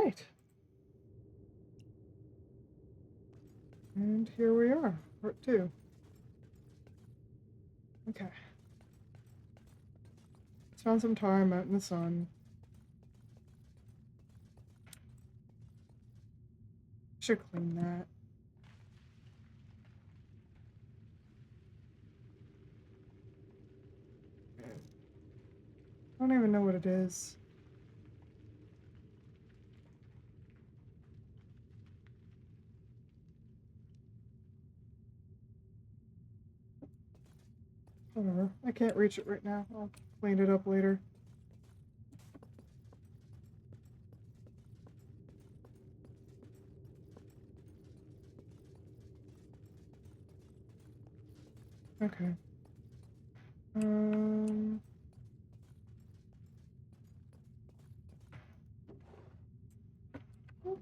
right. And here we are, part 2. Okay. Spend some time out in the sun. Should clean that. I don't even know what it is. Whatever. I can't reach it right now. I'll clean it up later. Okay.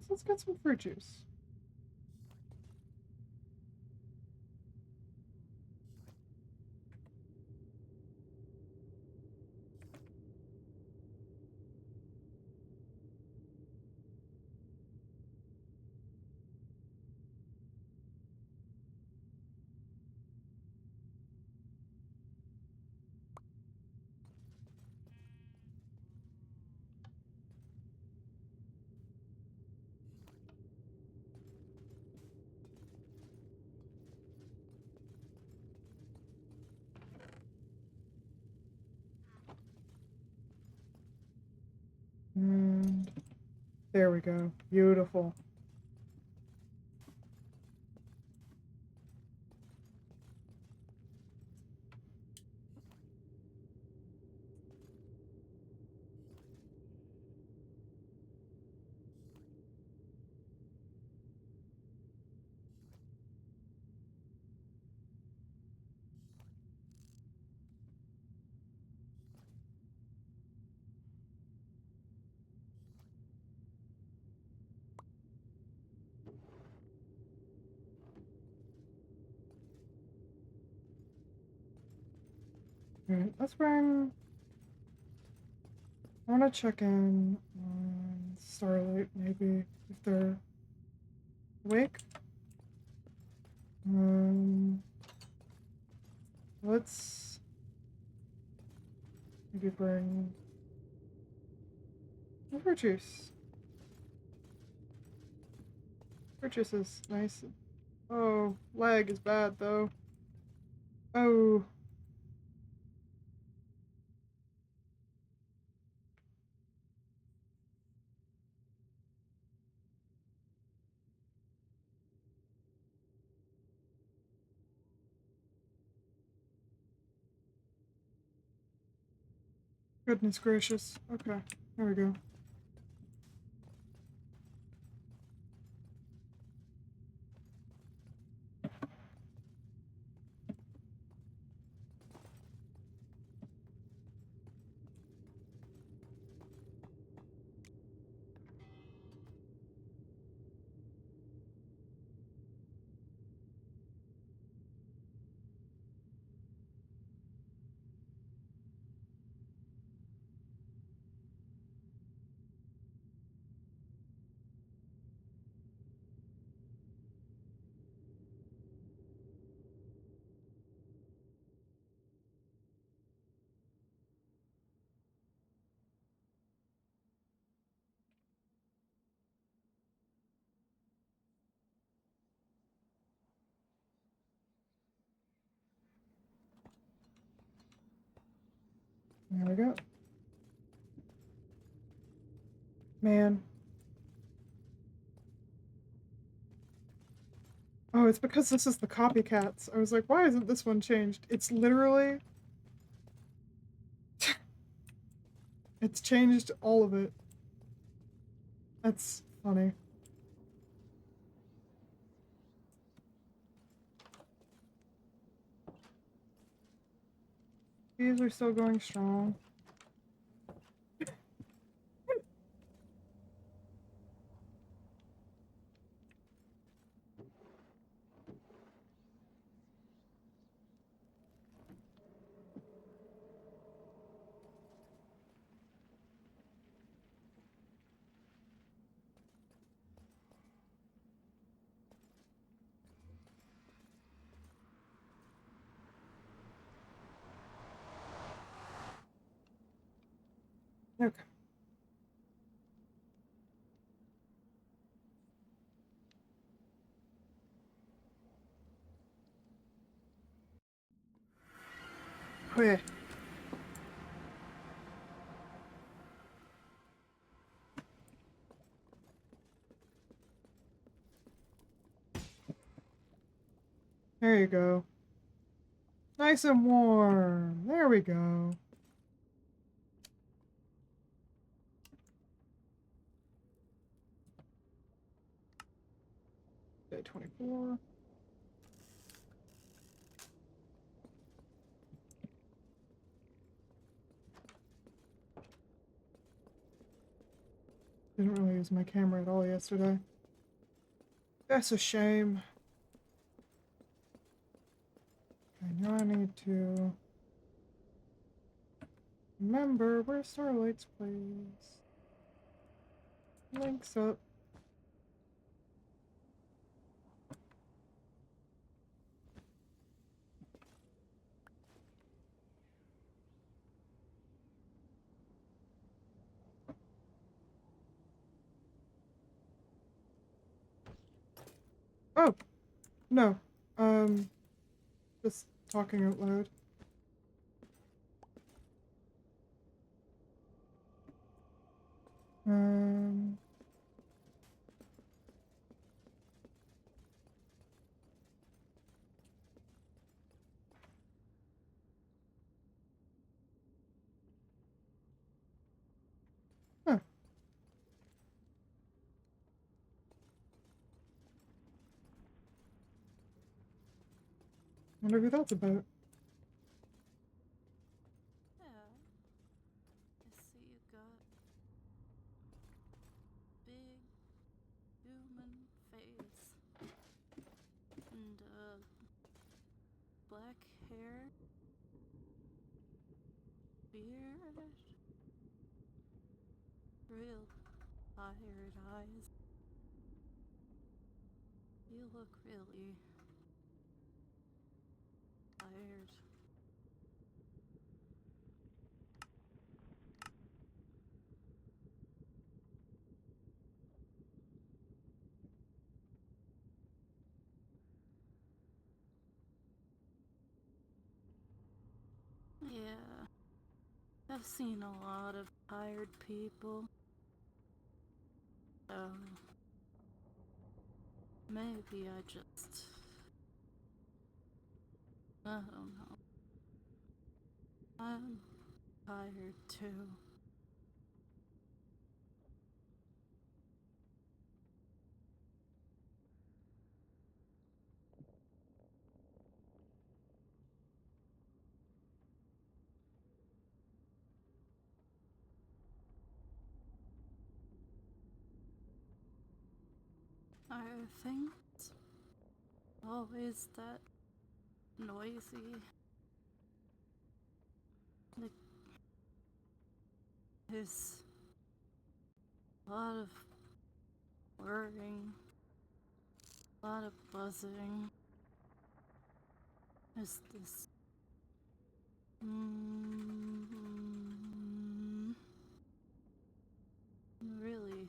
Let's get some fruit juice. And there we go. Beautiful. Alright, that's where I want to check in on Starlight, maybe, if they're awake. Let's maybe bring fruit juice. Fruit juice is nice. Oh, lag is bad though. Oh. Goodness gracious. Okay, there we go. There we go. Man. Oh, it's because this is the copycats. I was like, why isn't this one changed? It's literally... it's changed all of it. That's funny. These are still going strong. Okay. Where? There you go. Nice and warm. There we go. Day 24. Didn't really use my camera at all yesterday. That's a shame. Okay, now I need to remember where Starlight's place. Links up. Oh! No. Just talking out loud. Um... Huh. Wonder who that's about. Yeah, I see you got big human face and black hair, beard, real tired eyes. You look really tired. Yeah, I've seen a lot of tired people. So maybe I just, I don't know. I'm tired too. I think it's always that noisy. Like, there's a lot of whirring, a lot of buzzing. There's this really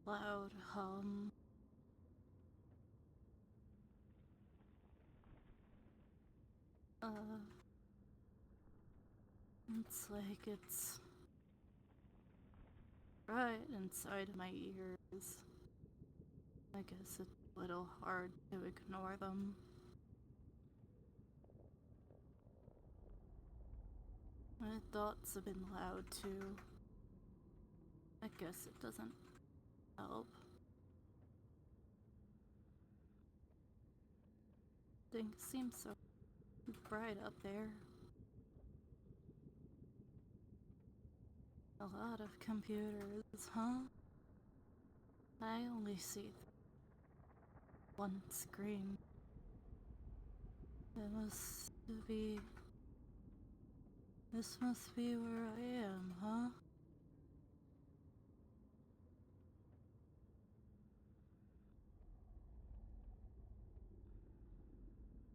loud hum. Uh, it's like it's right inside my ears. I guess it's a little hard to ignore them. My thoughts have been loud too. I guess it doesn't help. Things seem so bright up there. A lot of computers, huh? I only see one screen. It must be. This must be where I am, huh?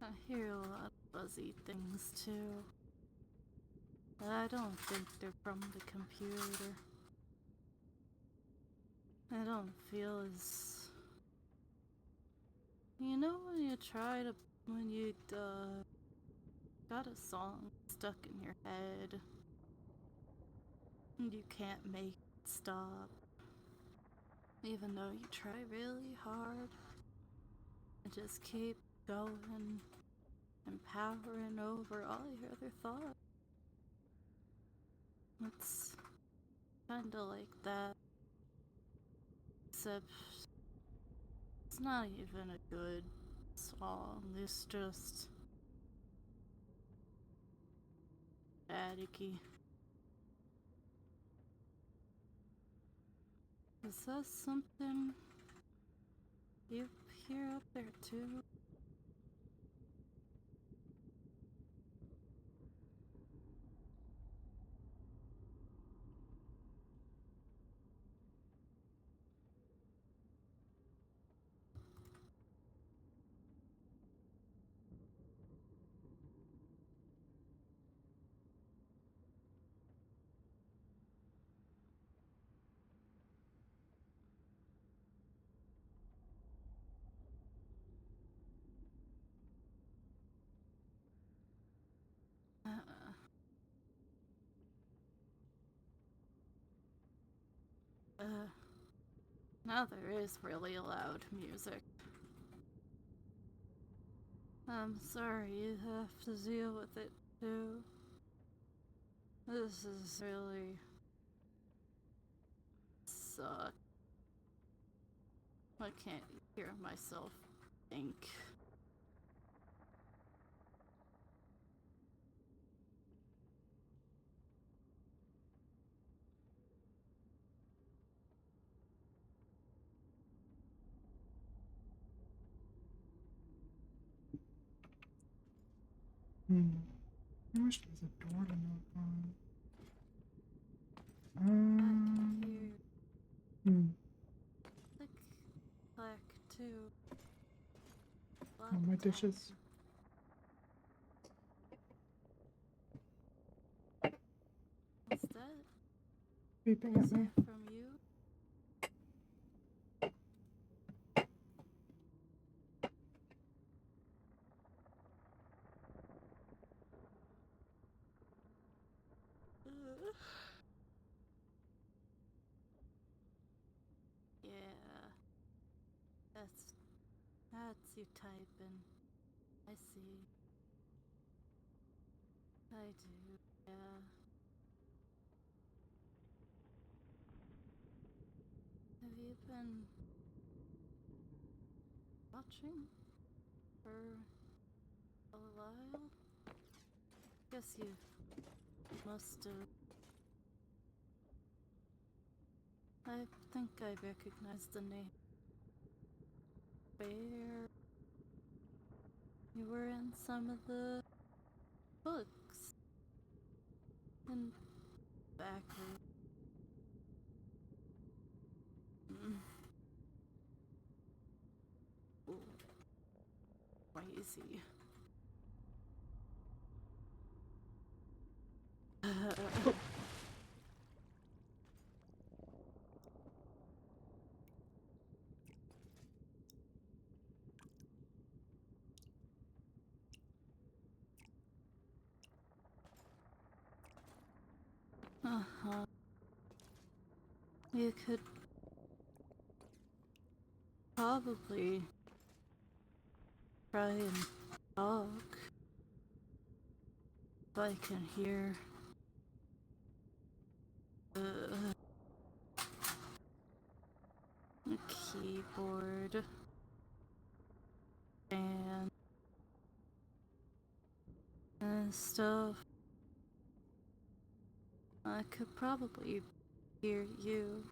I hear a lot of buzzy things too. I don't think they're from the computer. I don't feel as... You know when you got a song stuck in your head and you can't make it stop, even though you try really hard and just keep going and powering over all your other thoughts. It's kinda like that, except it's not even a good song, it's just staticky. Is that something you hear up there too? Uh, uh, now there is really loud music. I'm sorry you have to deal with it too. This is really suck. I can't hear myself think. I wish there was a door to knock on. I can hear click, clack too. Oh, my dishes. What's that? Beeping at Is me. it from you? Yeah, that's you typing. I see. I do, yeah. Have you been watching for a while? Guess you must have. I think I recognize the name. Bear. You were in some of the books in back room. Ooh, crazy. Uh-huh. You could probably try and talk if I can hear the keyboard and stuff. I could probably hear you.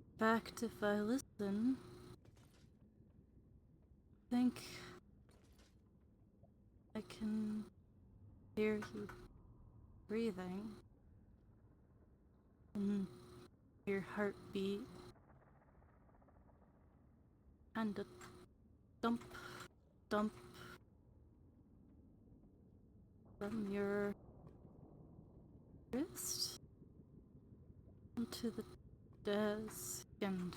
In fact, if I listen, I think I can hear you breathing and your heartbeat kind of thump, thump from your wrist onto the desk and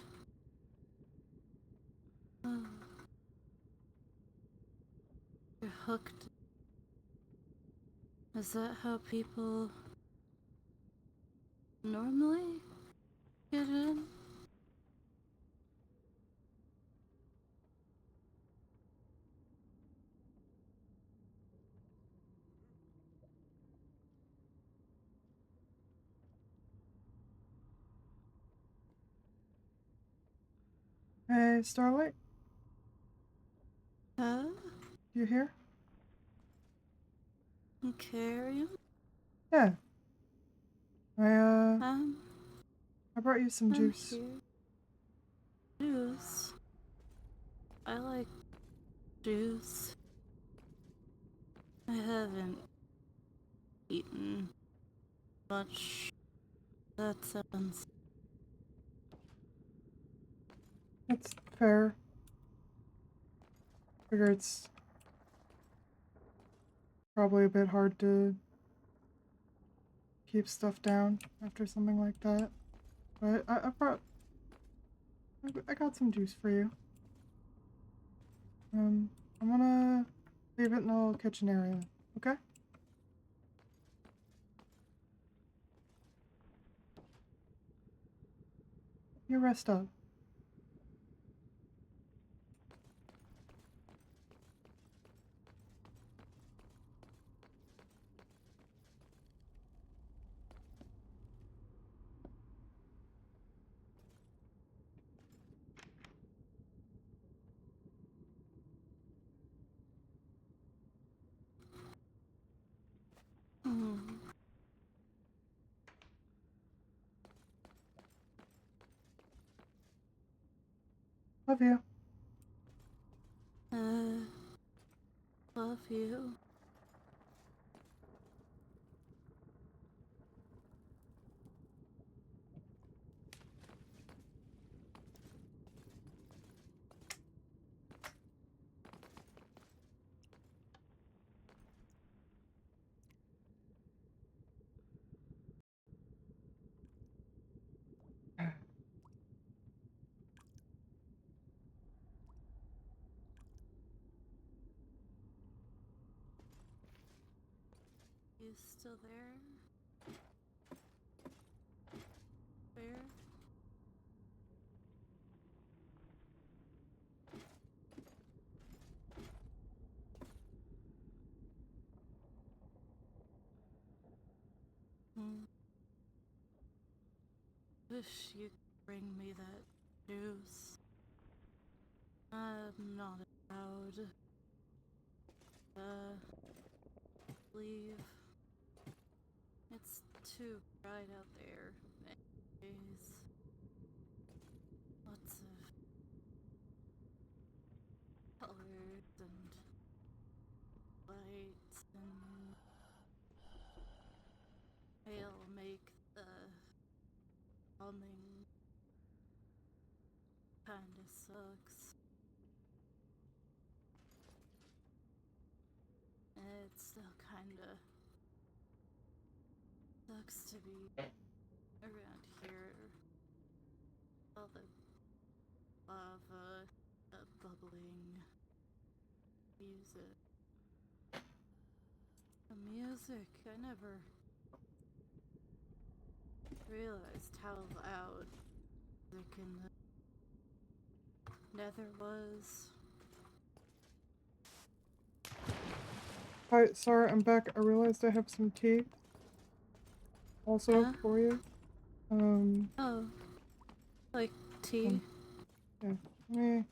you're hooked. Is that how people normally get in? Hey, Starlight? Huh? You here? Carrion? Yeah. I I'm brought you some juice. here. Juice. I like juice. I haven't eaten much. That sounds. That's fair. Figure it's probably a bit hard to keep stuff down after something like that. But I got some juice for you. I'm gonna leave it in the little kitchen area, okay? You rest up. Mm. Love you. Love you. You still there? Where? Wish you'd bring me that juice. I'm not allowed. Leave. It's too bright out there. Anyways, lots of colors and lights and they'll make the humming kinda sucks. It still kinda sucks to be around here. All the lava, the bubbling music. The music, I never realized how loud music in the nether was. Hi, sorry, I'm back. I realized I have some tea also Huh? for you. Oh, like tea? Yeah. I'm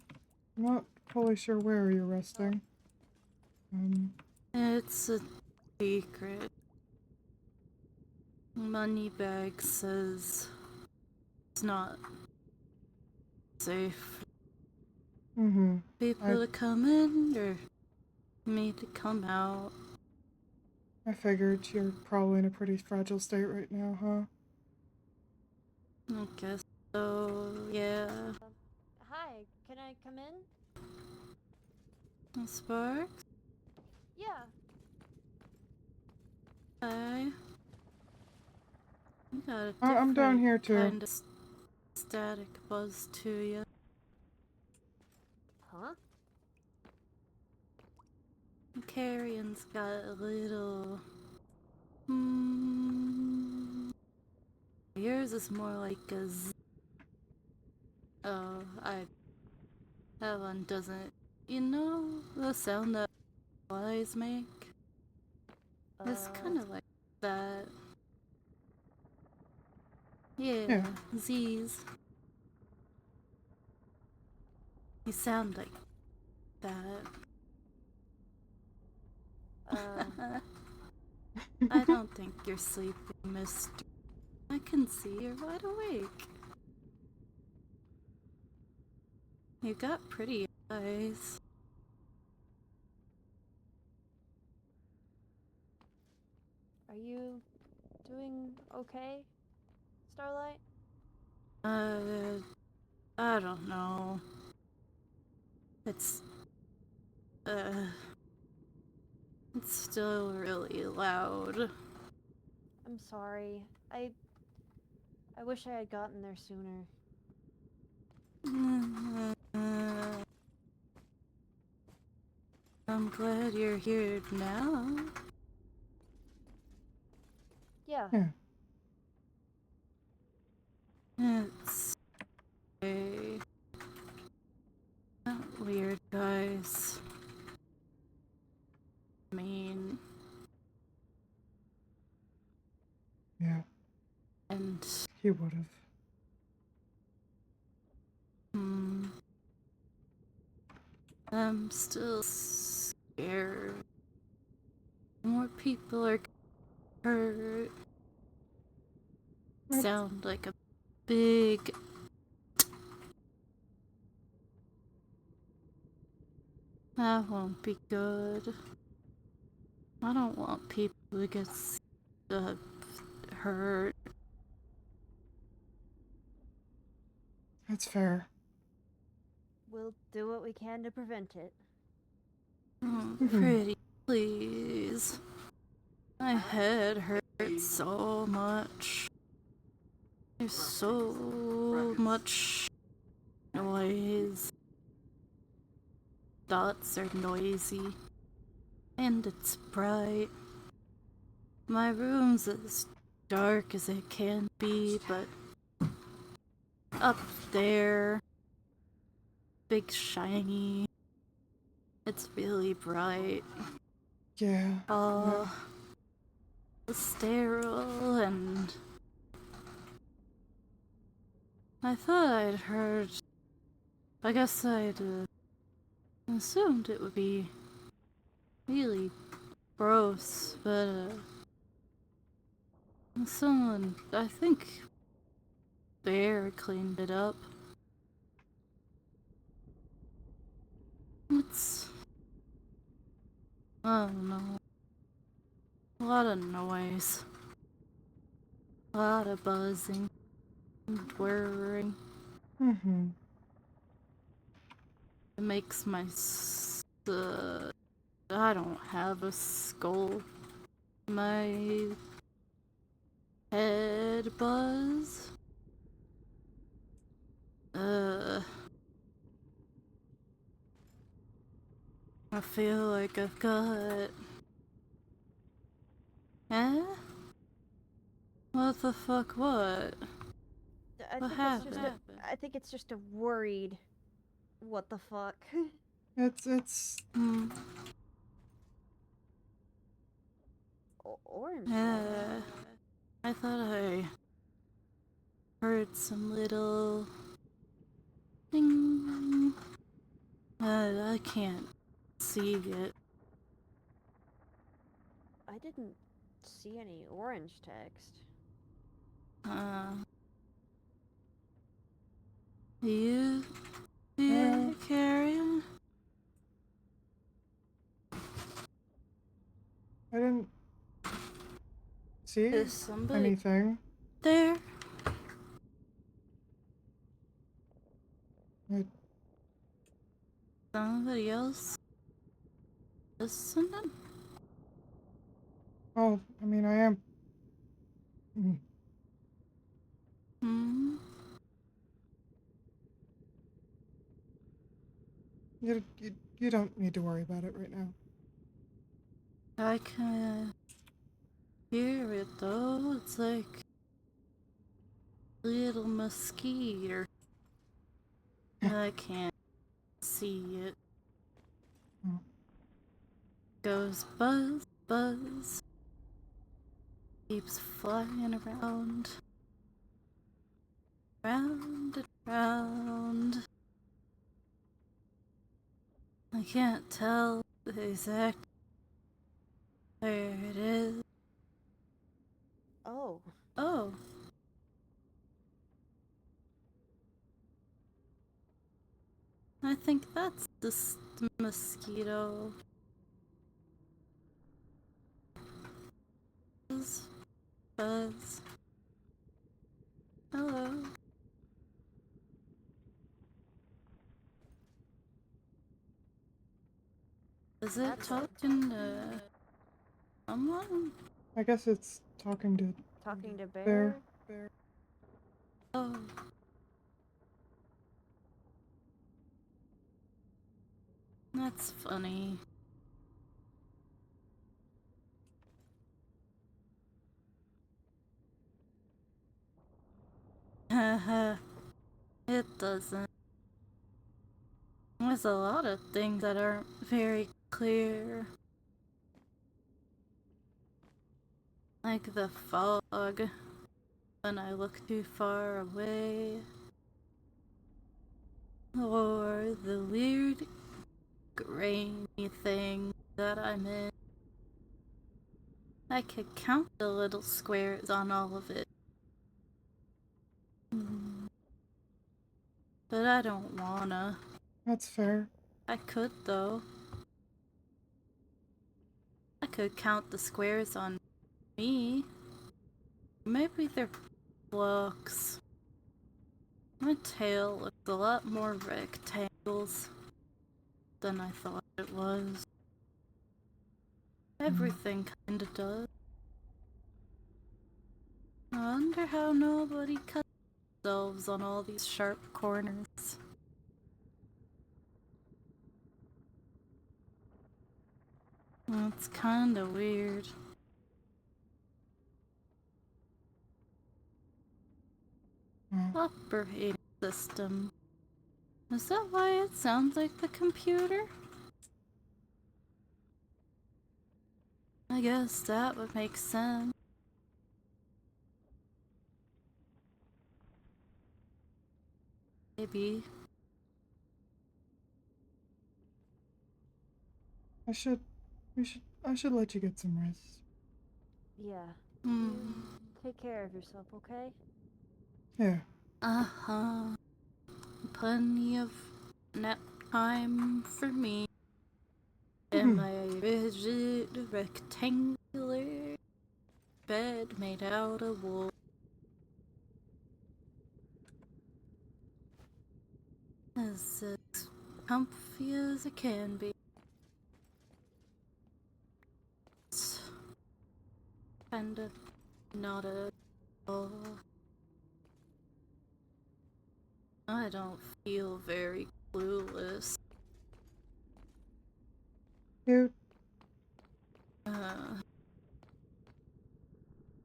not fully sure where you're resting. It's a secret. Moneybag says it's not safe Mm-hmm. for people to come in or me to come out. I figured you're probably in a pretty fragile state right now, huh? I guess so, yeah. Hi, can I come in? Sparks? Yeah. Hi. You got a I'm down different here too. kind of static buzz to you. Huh? Carrion's got a little. Yours is more like a z. Oh, that one doesn't. You know the sound that flies make? It's kind of like that. Yeah, Z's. You sound like that. I don't think you're sleeping, mister. I can see you're wide awake. You got pretty eyes. Are you doing okay, Starlight? I don't know. It's still really loud. I'm sorry. I wish I had gotten there sooner. I'm glad you're here now. Yeah. It's not weird, guys. I mean, Yeah. and He would have. I'm still scared. More people are hurt. Sound like a big. That won't be good. I don't want people to get hurt. That's fair. We'll do what we can to prevent it. Pretty please. My head hurts so much. There's so much noise. Dots are noisy. And it's bright. My room's as dark as it can be, but up there, big shiny, it's really bright. Yeah. All sterile, and I thought I'd heard. I guess I'd assumed it would be really gross, but someone, I think Bear cleaned it up. It's, I don't know, a lot of noise, a lot of buzzing and whirring. It makes my I don't have a skull. My head buzz. I feel like I've got. Eh? What the fuck? What? What happened? I think it's just a worried. What the fuck? It's. Orange. Yeah. I thought I heard some little ding. I can't see it. I didn't see any orange text. You carrying? I didn't see Is somebody anything. there? Somebody else listening? Oh, I mean, I am. Hmm? You don't need to worry about it right now. I can hear it though. It's like a little mosquito. I can't see it. Oh. Goes buzz, buzz. Keeps flying around. Round and round. I can't tell the exact where it is. Oh, Oh. I think that's just the mosquito. Buzz, buzz. Hello. Is it That's it. talking to someone? I guess it's talking to talking to Bear. Bear? Oh. That's funny. Haha. It doesn't. There's a lot of things that aren't very clear. Like the fog when I look too far away. Or the weird grainy thing that I'm in. I could count the little squares on all of it. But I don't wanna. That's fair. I could though. I could count the squares on me. Maybe they're blocks. My tail looks a lot more rectangles than I thought it was. Everything kinda does. I wonder how nobody cut themselves on all these sharp corners. That's kinda weird. Operating system. Is that why it sounds like the computer? I guess that would make sense. Maybe. I should let you get some rest. Yeah. Hmm. Take care of yourself, okay? Yeah. Uh-huh. Plenty of nap time for me. In my rigid rectangular bed made out of wool. As comfy as it can be. It's kinda not at all. I don't feel very clueless. You Uh,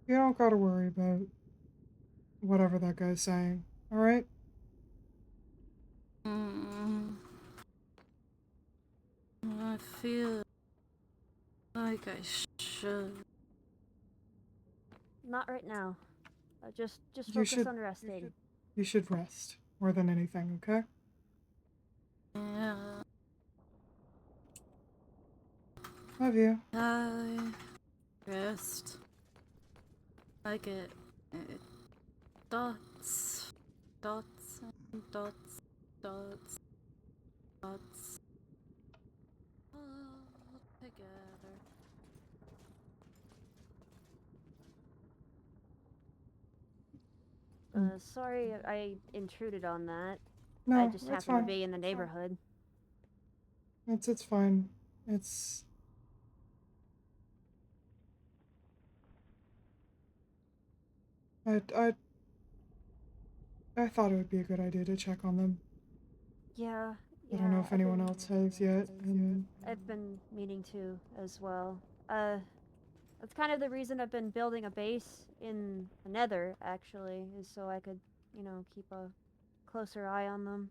you don't gotta worry about whatever that guy's saying. All right? I feel like I should. Not right now. Just You focus should on resting. you should rest more than anything, okay? Yeah. Love you. I rest. I get dots, dots, and dots, dots, dots, all together. Sorry I intruded on that. I No, just it's happened to fine. be in the neighborhood. It's fine. It's I I thought it would be a good idea to check on them. Yeah, I don't know yeah. if anyone else has yet, and I've been meaning to as well. Uh, that's kind of the reason I've been building a base in the Nether. Actually, is so I could, keep a closer eye on them.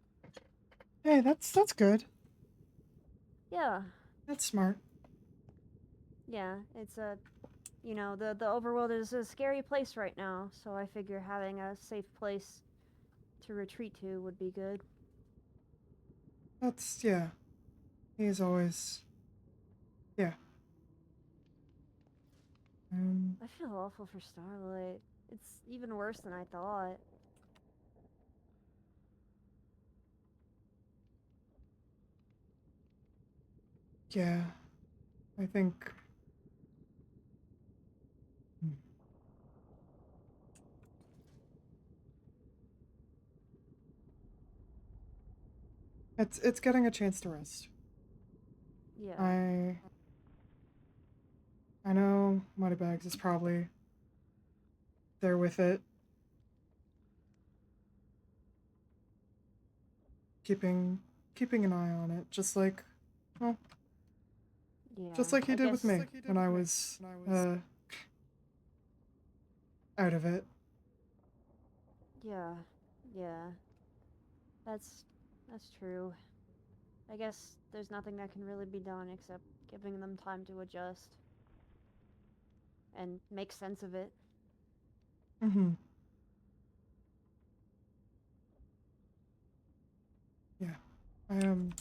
hey, that's good. Yeah, That's smart. yeah. It's a, the overworld is a scary place right now. So I figure having a safe place to retreat to would be good. That's yeah. He's always yeah. I feel awful for Starlight. It's even worse than I thought. Yeah. I think. Hmm. It's getting a chance to rest. Yeah. I know Moneybags is probably there with it, keeping an eye on it, well, Yeah. just like he I did with guess. me when I was uh out of it. Yeah. Yeah. That's that's true. I guess there's nothing that can really be done except giving them time to adjust and make sense of it. Mm-hmm. Yeah. I am.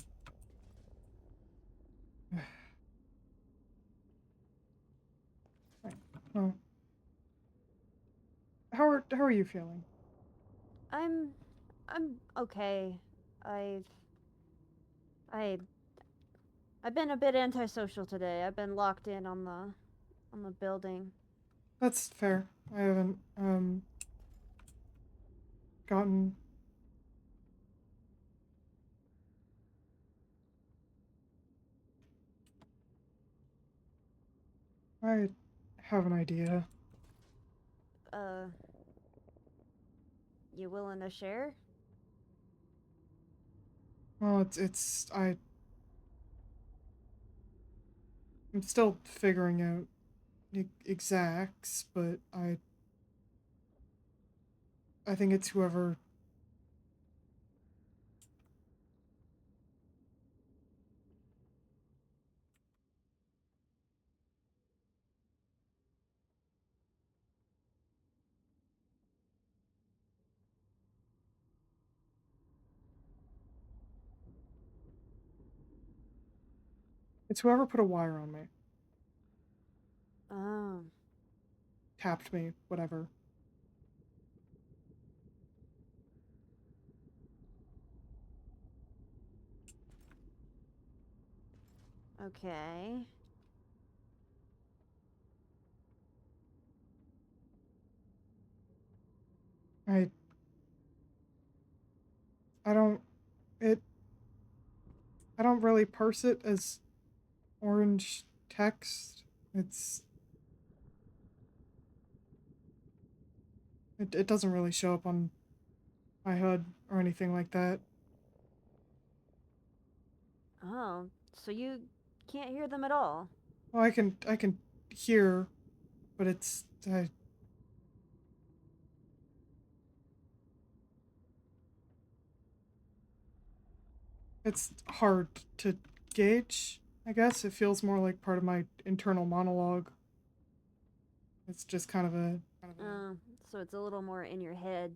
Right. Well, how are you feeling? I'm I'm okay. I've I I've been a bit antisocial today. I've been locked in on the building. That's fair. I haven't gotten. I have an idea. Uh, you willing to share? Well, I'm still figuring out exacts, but I think it's whoever. It's whoever put a wire on me, Oh, tapped me, whatever. okay. I I don't it I don't really parse it as orange text. It doesn't really show up on my HUD or anything like that. Oh, so you can't hear them at all? Well, I can hear, but it's hard to gauge. I guess it feels more like part of my internal monologue. It's just kind of a Uh, so it's a little more in your head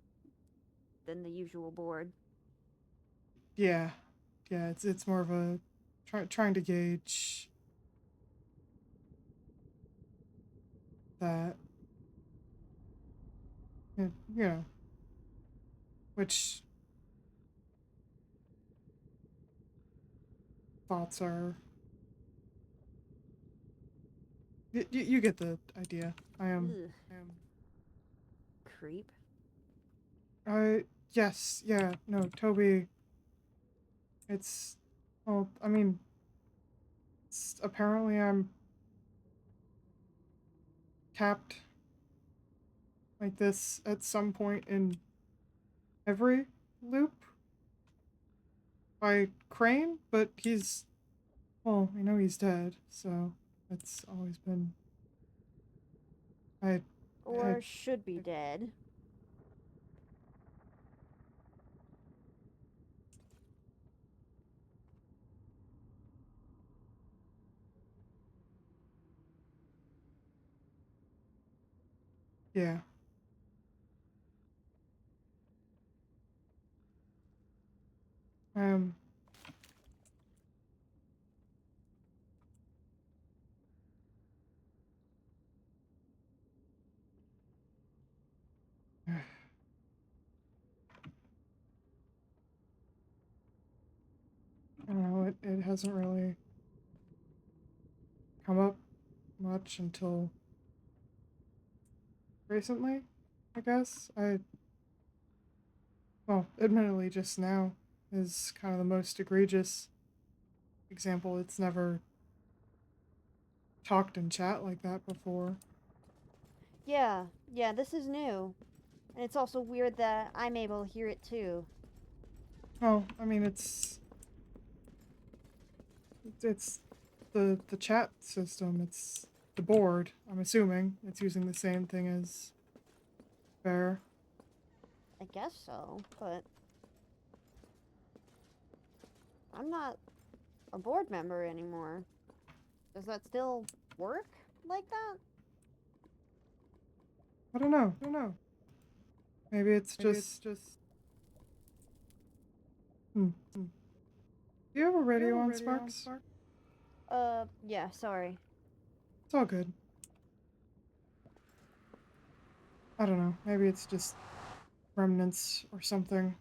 than the usual board. yeah, yeah. It's more of a trying to gauge that you know which thoughts are. You get the idea. Ugh, I am. creep. Yes, yeah. No, Toby. It's. Well, I mean, apparently I'm tapped like this at some point in every loop by Crane, but he's, well, I know he's dead, so it's always been. I Or should be dead. yeah. Um. I don't know. It hasn't really come up much until recently, I guess. Well, admittedly, just now is kind of the most egregious example. It's never talked in chat like that before. Yeah, this is new. And it's also weird that I'm able to hear it too. Well, I mean, it's the chat system. It's the board. I'm assuming it's using the same thing as Bear. I guess so, but I'm not a board member anymore. Does that still work like that? I don't know. I don't know. Maybe it's just. Hmm. Do you have a radio on, Sparks? Yeah, sorry. It's all good. I don't know. Maybe it's just remnants or something.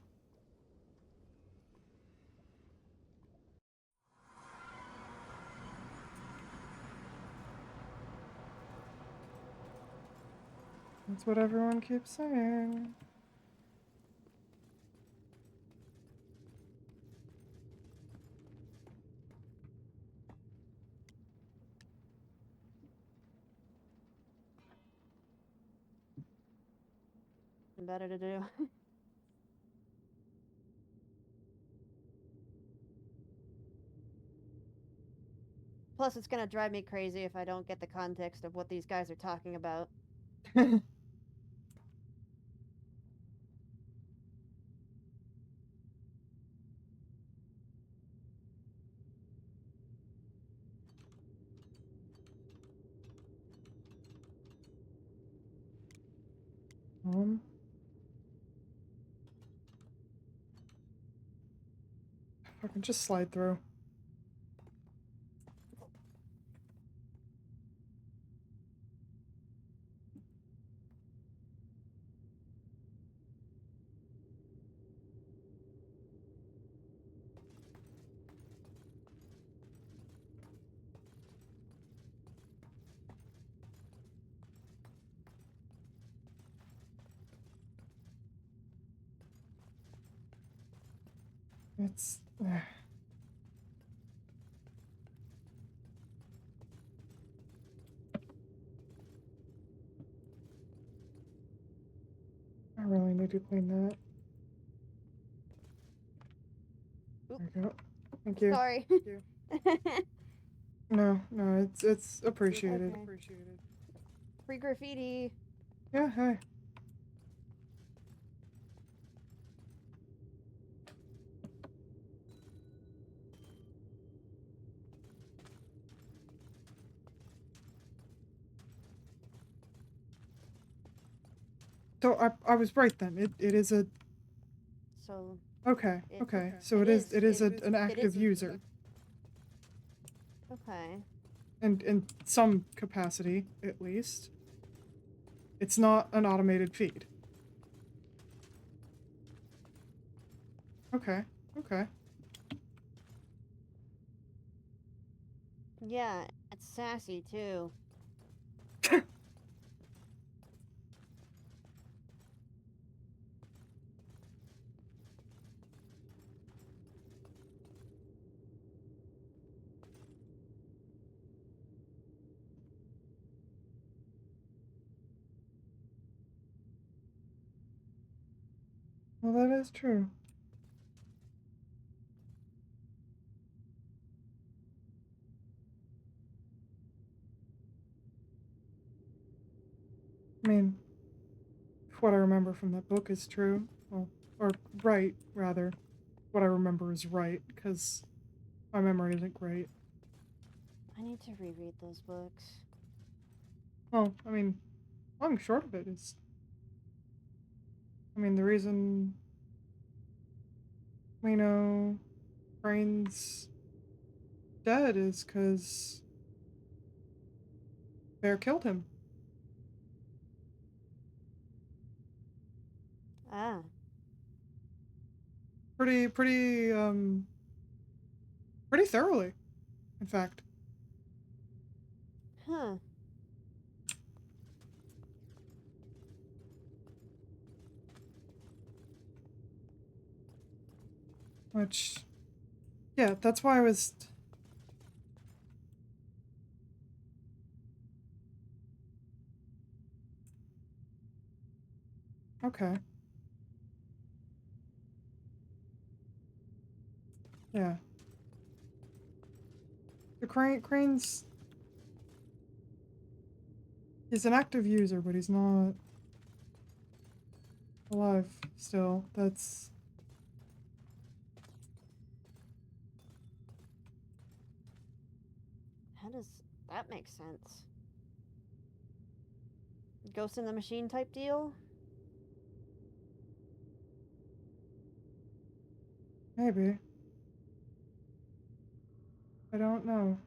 That's what everyone keeps saying. Better to do. Plus, it's gonna drive me crazy if I don't get the context of what these guys are talking about. um, if I can just slide through. It's. I really need to clean that. Oop. There we go. Thank you. Sorry. Thank you. No, it's appreciated. Okay. Free graffiti. Yeah, hey. So I was right then. It is a. So. Okay. It- Okay. So it is an active a- user. Okay. And in some capacity, at least. It's not an automated feed. Okay. Okay. Yeah, it's sassy too. Well, that is true. I mean, if what I remember from that book is true, well, or right, rather, what I remember is right, because my memory isn't great. I need to reread those books. Well, I mean, long and short of it is, I mean, the reason we know Brain's dead is because Bear killed him. Ah. Pretty thoroughly, in fact. Huh. Which, yeah, that's why I was. Okay. Yeah. The Crane's. He's an active user, but he's not alive still. That's. How does that make sense? Ghost in the Machine type deal? Maybe. I don't know.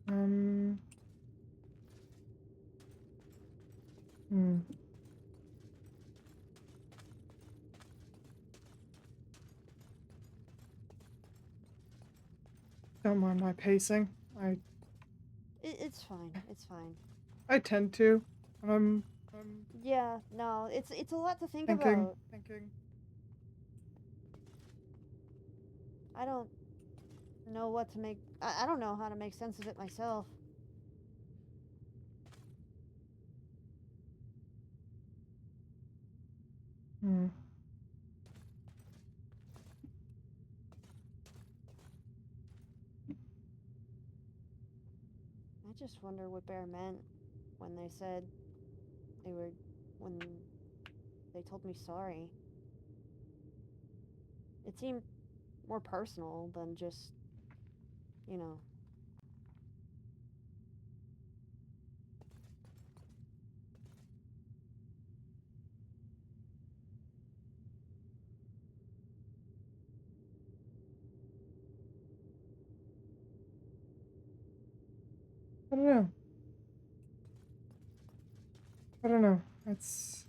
Um. Hmm. Don't mind my pacing. It's fine. It's fine. I tend to. I'm Yeah, no, it's a lot to think thinking. about. I don't know what to make. I don't know how to make sense of it myself. Hmm. I just wonder what Bear meant when they said when they told me sorry. It seemed more personal than just, you know. I don't know. I don't know. It's.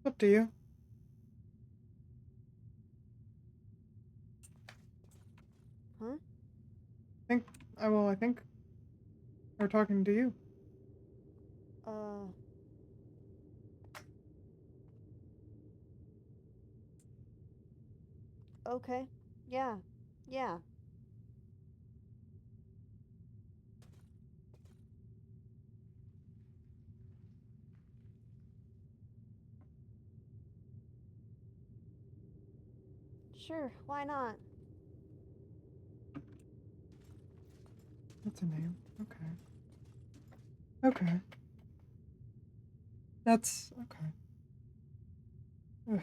Up to you. Huh? Think. I think we're talking to you. Uh. Okay. Yeah. Yeah. Sure. Why not? That's a name. Okay. Okay. That's okay. Ugh.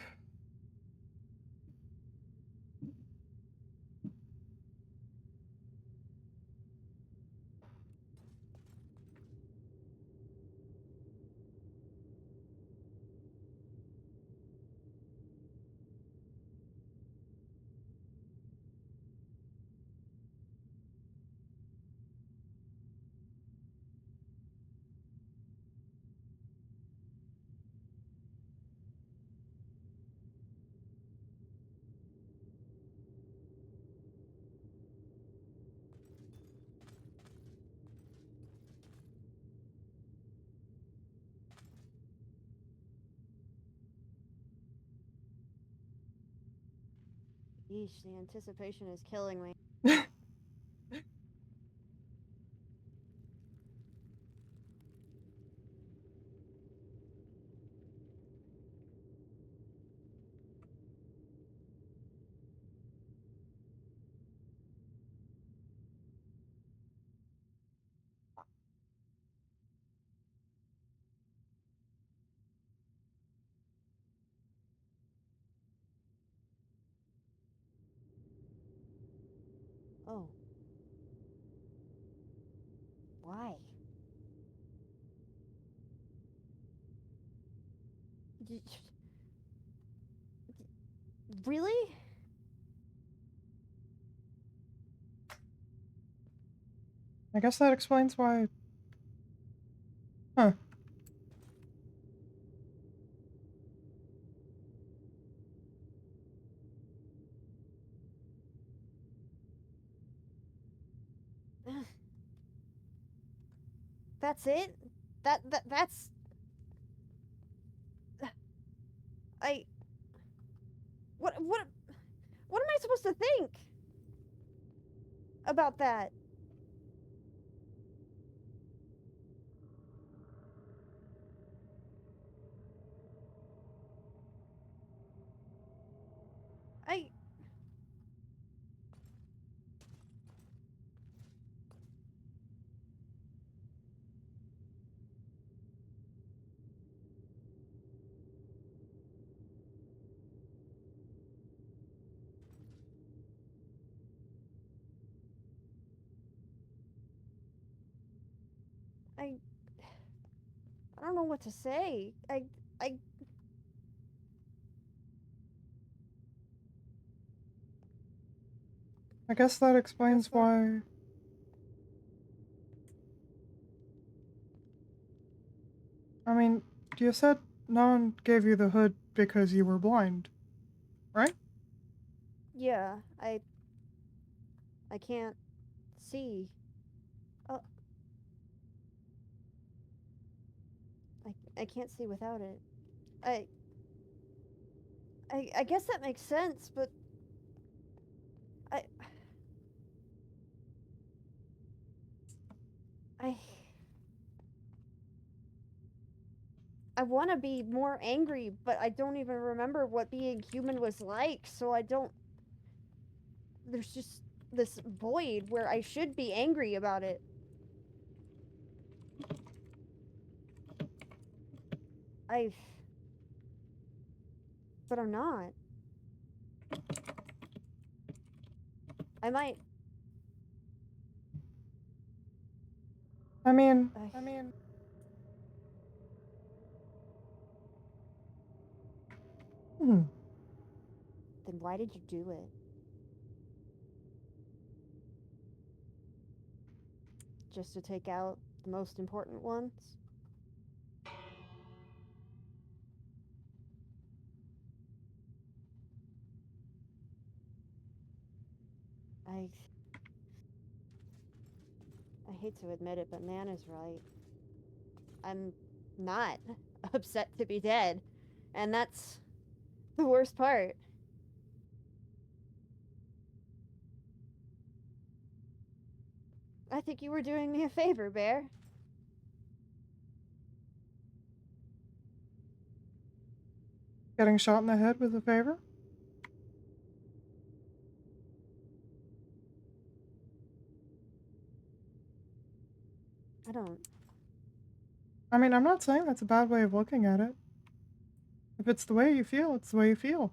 Yeesh, the anticipation is killing me. Oh. Why? Really? I guess that explains why. Huh. That's it? That's I what am I supposed to think about that? I I I don't know what to say. I I guess that explains why. I mean, you said no one gave you the hood because you were blind, right? yeah, I can't see. Uh, I can't see without it. I I guess that makes sense, but I I I want to be more angry, but I don't even remember what being human was like, so I don't. There's just this void where I should be angry about it. I. But I'm not. I might. I mean, hmm. Then why did you do it? Just to take out the most important ones? I. I hate to admit it, but Nana's right. I'm not upset to be dead. And that's the worst part. I think you were doing me a favor, Bear. Getting shot in the head was a favor? I don't. I mean, I'm not saying that's a bad way of looking at it. If it's the way you feel, it's the way you feel.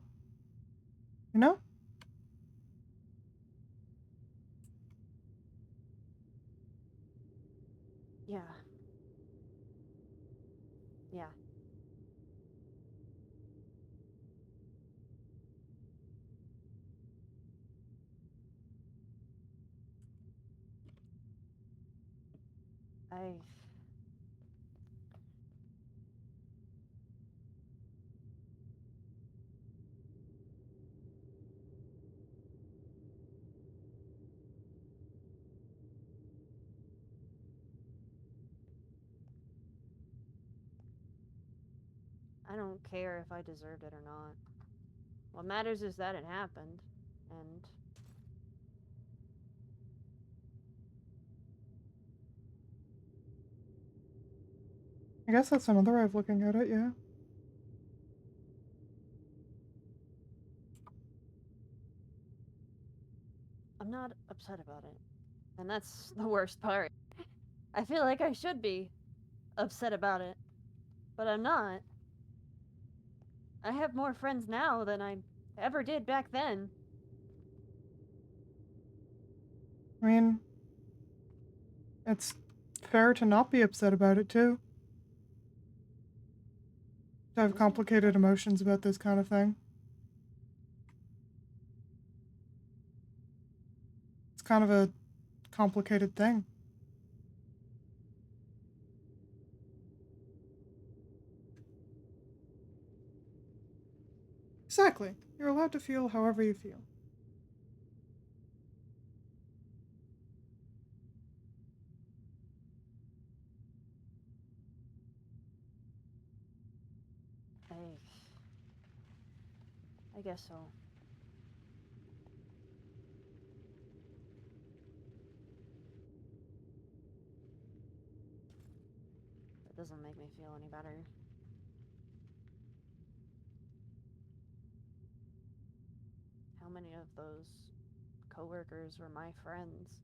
You know? Yeah. Yeah. I. I don't care if I deserved it or not. What matters is that it happened. And I guess that's another way of looking at it, yeah. I'm not upset about it. And that's the worst part. I feel like I should be upset about it, but I'm not. I have more friends now than I ever did back then. I mean, it's fair to not be upset about it, too. To have complicated emotions about this kind of thing. It's kind of a complicated thing. Exactly. You're allowed to feel however you feel. I guess so. It doesn't make me feel any better. How many of those coworkers were my friends?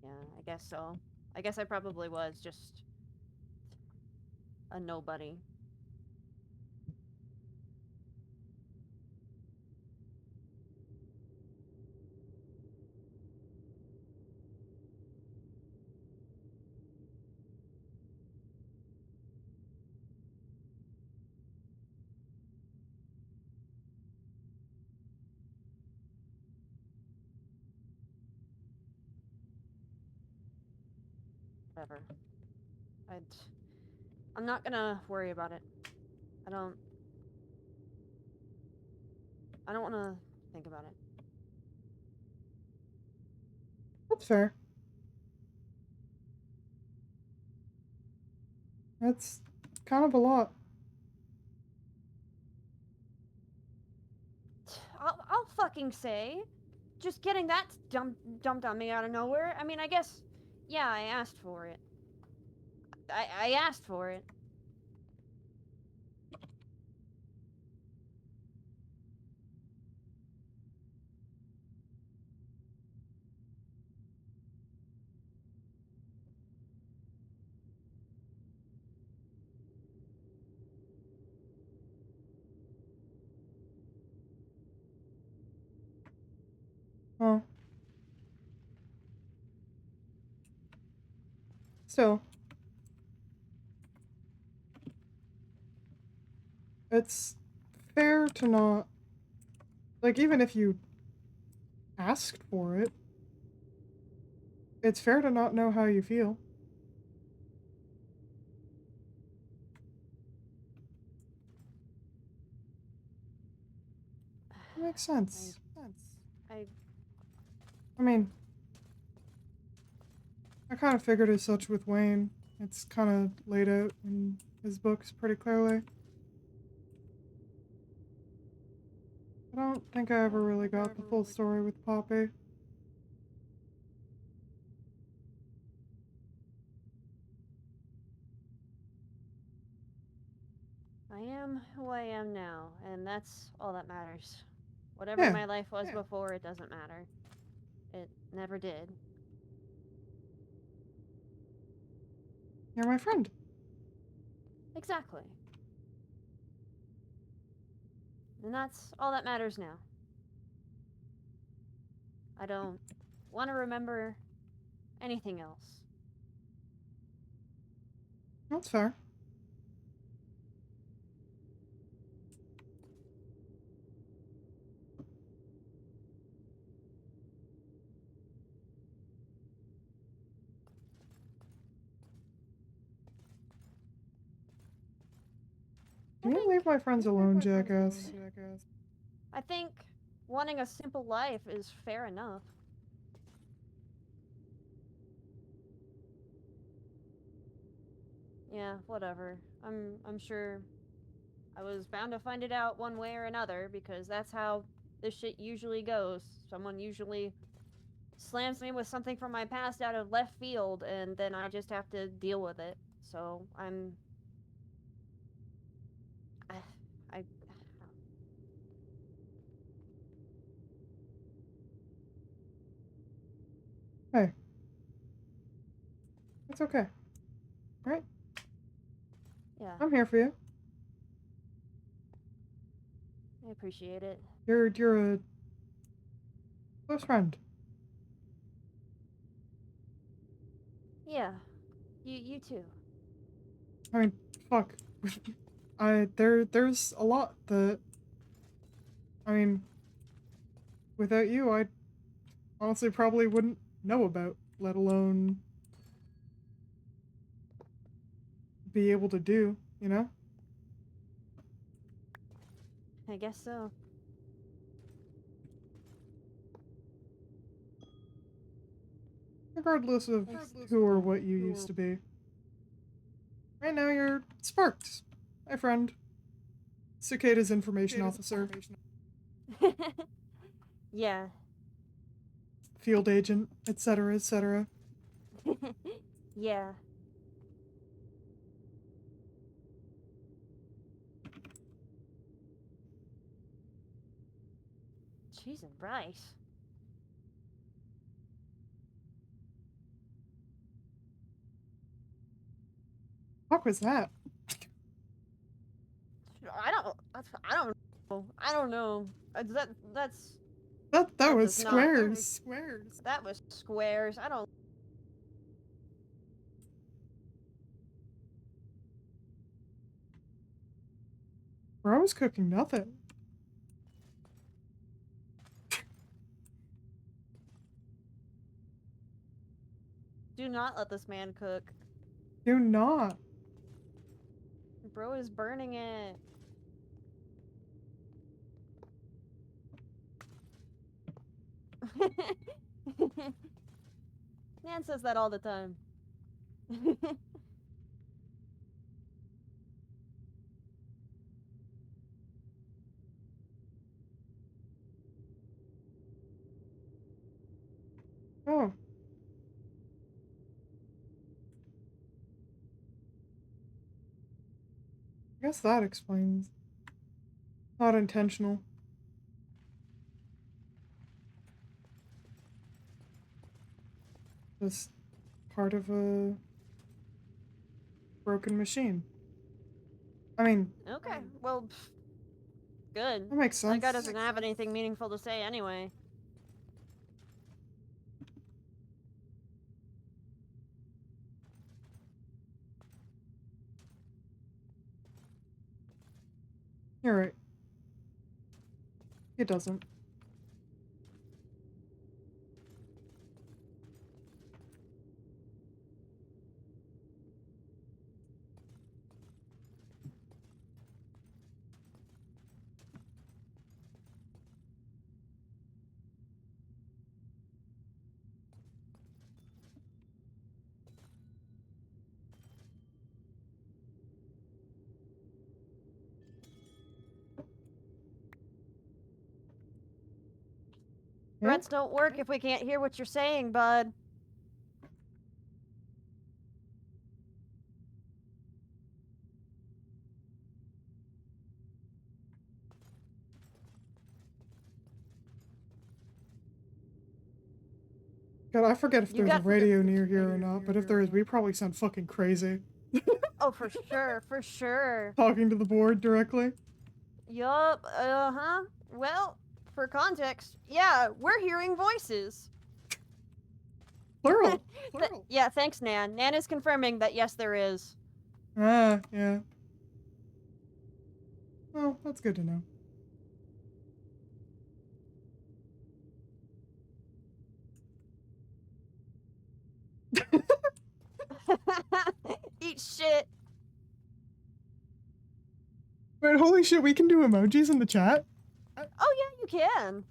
Yeah, I guess so. I guess I probably was just a nobody. Whatever. I'm not gonna worry about it. I don't want to think about it. That's fair. That's kind of a lot. I'll fucking say. Just getting that dumped on me out of nowhere. I mean, I guess, yeah, I asked for it. I asked for it. Oh. Still. It's fair to not... Like, even if you asked for it, it's fair to not know how you feel. It makes sense. I mean, I kind of figured as such with Wayne. It's kind of laid out in his books pretty clearly. I don't think I ever really got the full story with Poppy. I am who I am now, and that's all that matters. Whatever my life was before, it doesn't matter. It never did. You're my friend. Exactly. And that's all that matters now. I don't want to remember anything else. That's fair. Can you leave my friends alone, jackass? I think wanting a simple life is fair enough. Yeah, whatever. I'm sure I was bound to find it out one way or another because that's how this shit usually goes. Someone usually slams me with something from my past out of left field and then I just have to deal with it. So, I Hey. It's okay. Right? yeah, I'm here for you. I appreciate it. You're a close friend. Yeah. You too. I mean, fuck. There's a lot that, I mean, without you, I honestly probably wouldn't know about, let alone be able to do, you know? I guess so. Regardless of who or what you used to be. Right now you're Sparked, my friend. Cicada's information officer. Yeah. Field agent, etc., etc. Yeah. Cheese and rice. Fuck was that? I don't know. I don't know. That's That was does not- squares. that was squares. I don't. Bro, I was cooking nothing. Do not let this man cook. Do not. Bro is burning it. Nan says that all the time. Oh. I guess that explains. Not intentional. Just part of a broken machine. I mean, Okay, well, good. that makes That sense. guy doesn't have anything meaningful to say anyway. You're right. It doesn't. Yeah? Threats don't work if we can't hear what you're saying, bud. God, I forget if You there's a got- radio near here or not, but if there is, we probably sound fucking crazy. Oh, for sure, for sure. Talking to the board directly. Yup, uh-huh. Well, for context, yeah, we're hearing voices. Plural. Yeah, thanks, Nan. Nan is confirming that yes, there is. Ah, yeah. Well, that's good to know. Eat shit. Wait, holy shit, we can do emojis in the chat? Oh, yeah, you can.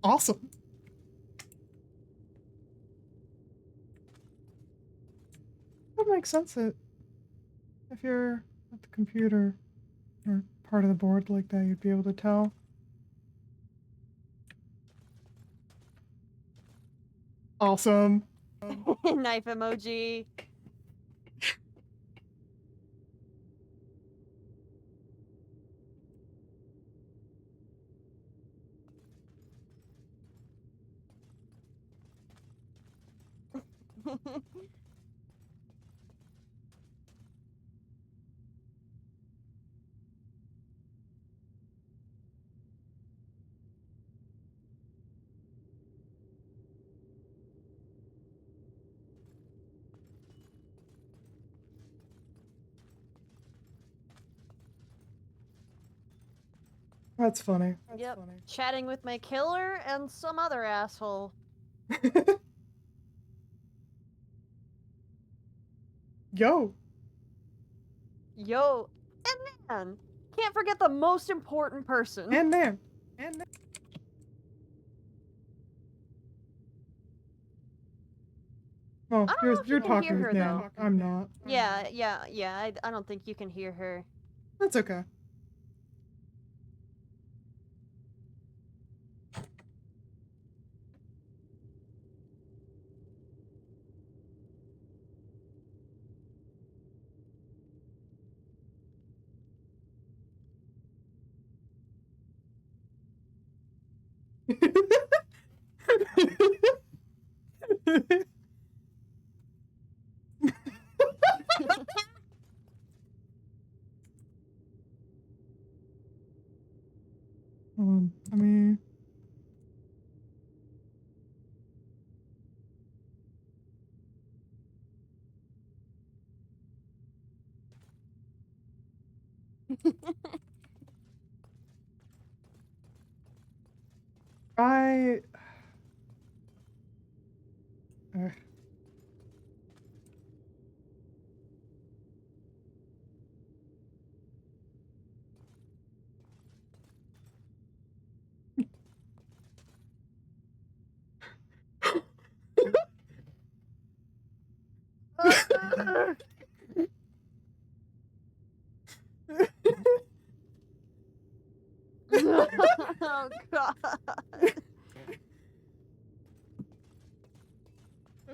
awesome. That makes sense that if you're at the computer or part of the board like that, you'd be able to tell. Awesome. Knife emoji. That's funny. That's Yep. funny. Chatting with my killer and some other asshole. Yo. Yo, and man, can't forget the most important person. And man. Oh, I don't know if you're you can talking hear with her, Nan. though. I'm not. Yeah. I don't think you can hear her. That's okay. Hold on, let me... I... Oh god.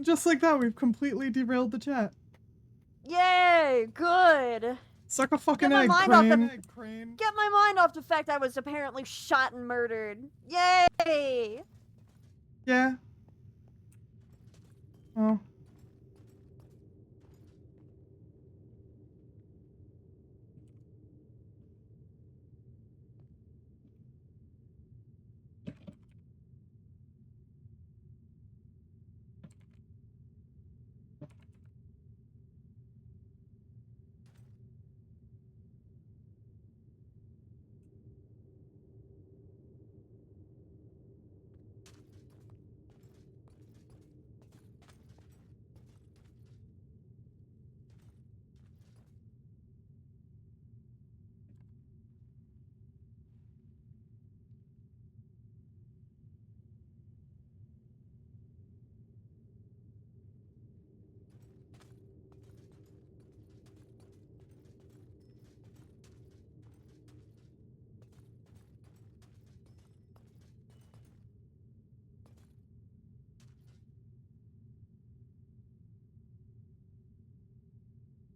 Just like that, we've completely derailed the chat. Yay, good. Suck a fucking Get my egg, mind off Crane. the- Get my mind off the fact I was apparently shot and murdered. Yay! Yeah. Oh.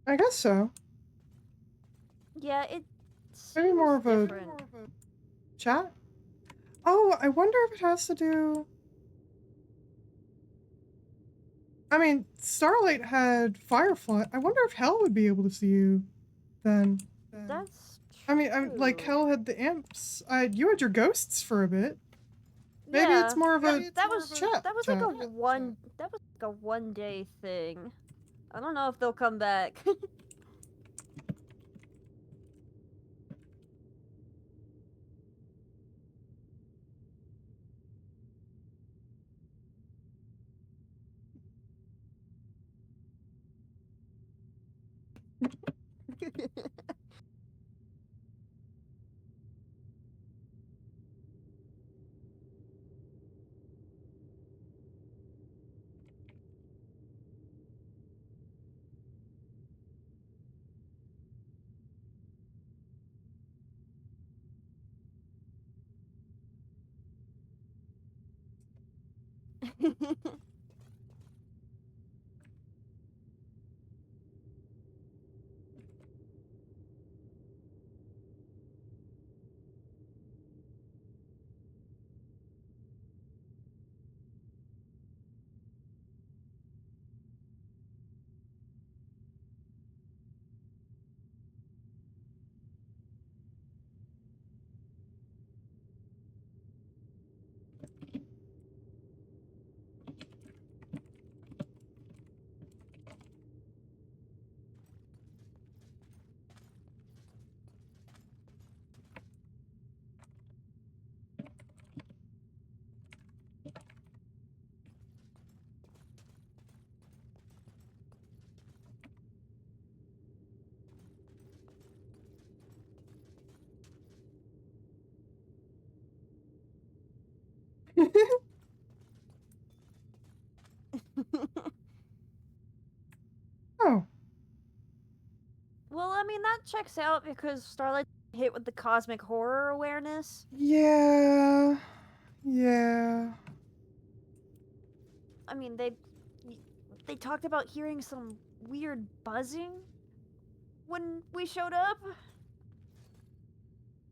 I guess so. Yeah, it Maybe seems more of a different. chat? Oh, I wonder if it has to do... I mean, Starlight had Firefly. I wonder if Hell would be able to see you then. That's I mean, like, true. Hell had the imps. You had your ghosts for a bit. Maybe Yeah, it's more of a that was chat. that was like a one day thing. I don't know if they'll come back. Oh, Well, I mean, that checks out because Starlight's hit with the cosmic horror awareness. yeah. Yeah. I mean, they talked about hearing some weird buzzing when we showed up,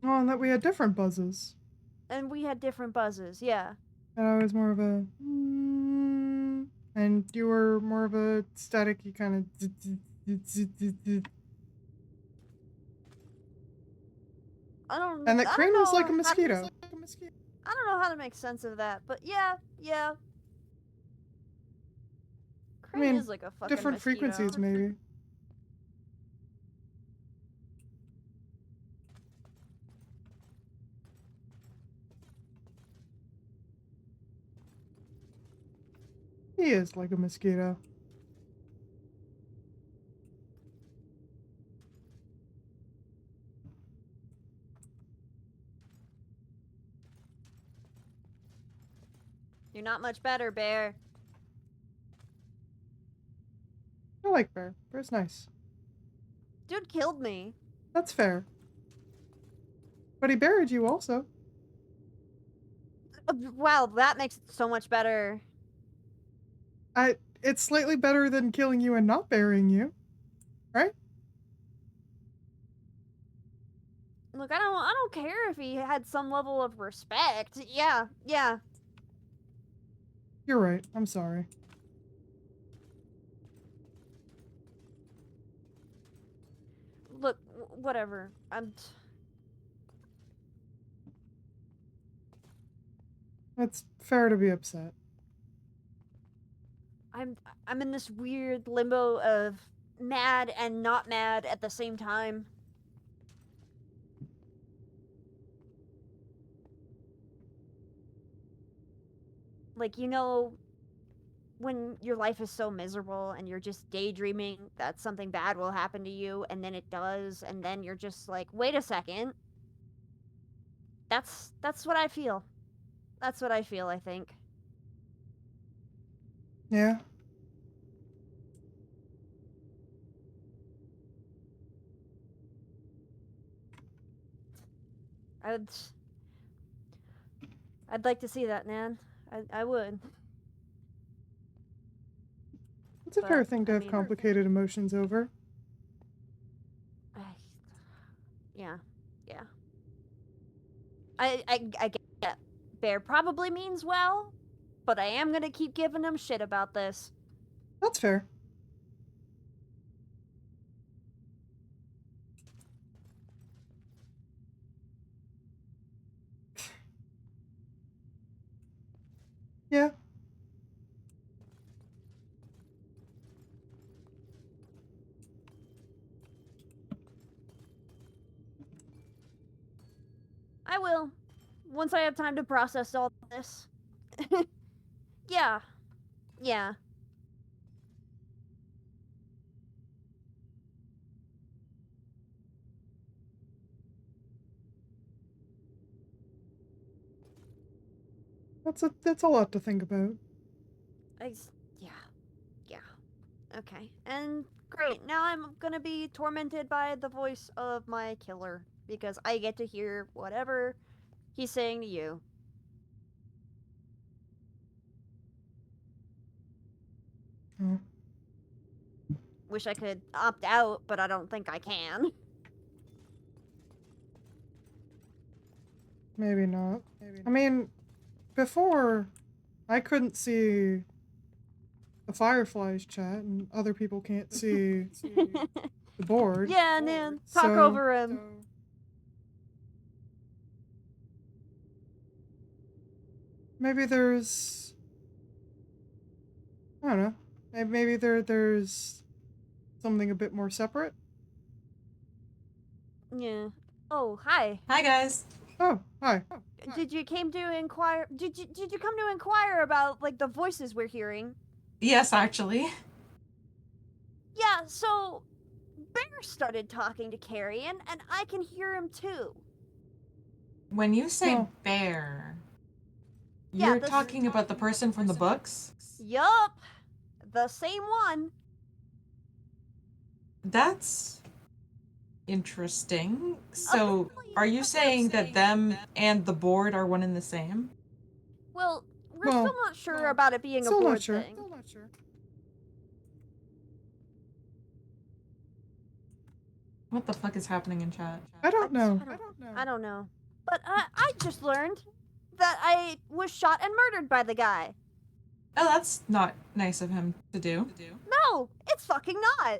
Oh, and that we had different buzzes. and we had different buzzes. Yeah. And I was more of a and you were more of a staticky kind of I and that don't Crane was know like a how- mosquito. I don't know how to make sense of that, but yeah. I Crane mean, is like a fucking different mosquito. frequencies maybe. He is like a mosquito. You're not much better, Bear. I like Bear. Bear's nice. Dude killed me. That's fair. But he buried you also. Wow, that makes it so much better. It's slightly better than killing you and not burying you. Right? Look, I don't care if he had some level of respect. Yeah. You're right. I'm sorry. Look, whatever. It's fair to be upset. I'm in this weird limbo of mad and not mad at the same time. Like, you know, when your life is so miserable and you're just daydreaming that something bad will happen to you, and then it does, and then you're just like, wait a second. That's what I feel. That's what I feel, I think. Yeah. I'd like to see that, man. I would. It's a fair But, thing to I have mean- complicated emotions over. Yeah. I get Bear probably means well, but I am gonna keep giving him shit about this. That's fair. Yeah. I will. Once I have time to process all this. Yeah. That's a lot to think about. Yeah. Okay. And great. Now I'm gonna be tormented by the voice of my killer because I get to hear whatever he's saying to you. Wish I could opt out, but I don't think I can. Maybe not. I mean, before, I couldn't see the Fireflies chat, and other people can't see the board. Yeah, Nan, talk So- over him. Maybe there's... I don't know. Maybe there's something a bit more separate? Yeah. Oh, hi. Hi guys. Oh, hi. Did you came to inquire? Did you come to inquire about like the voices we're hearing? Yes, actually. Yeah. So, Bear started talking to Carrie, and I can hear him too. When you say Oh. bear, Yeah, you're this- talking about the person from the books? Yup, the same one. That's interesting. So, are you saying that them and the board are one and the same? Well, we're Well, still not sure about it being a Still board not sure. thing. What the fuck is happening in chat? I don't know. I don't know. But I just learned that I was shot and murdered by the guy. Oh, that's not nice of him to do. No, it's fucking not.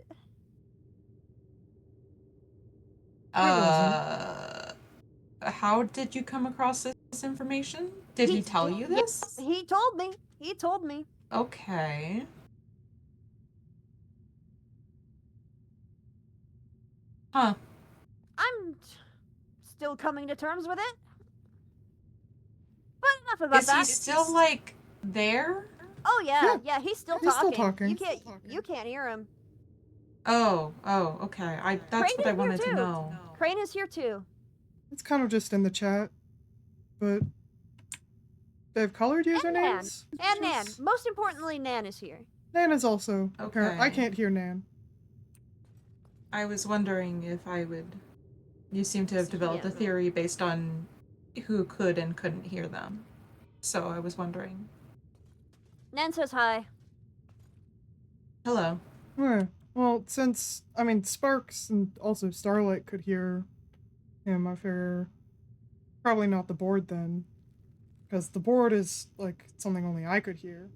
How did you come across this information? Did he tell you this? He told me. He told me. Okay. Huh. I'm still coming to terms with it. But enough about Is he that. still, like, there? Oh yeah, yeah, he's still He's talking. still talking. You can't hear him. Oh, okay. That's Crane what I is wanted here to too. know. Crane is here too. It's kind of just in the chat, but they have colored usernames. And Nan. Most importantly, Nan is here. Nan is also. Okay. I can't hear Nan. I was wondering if I would... You seem to have developed a theory based on who could and couldn't hear them. So I was wondering. Nan says hi. Hello. Alright. Well, since Sparks and also Starlight could hear him, I figure probably not the board then, because the board is like something only I could hear.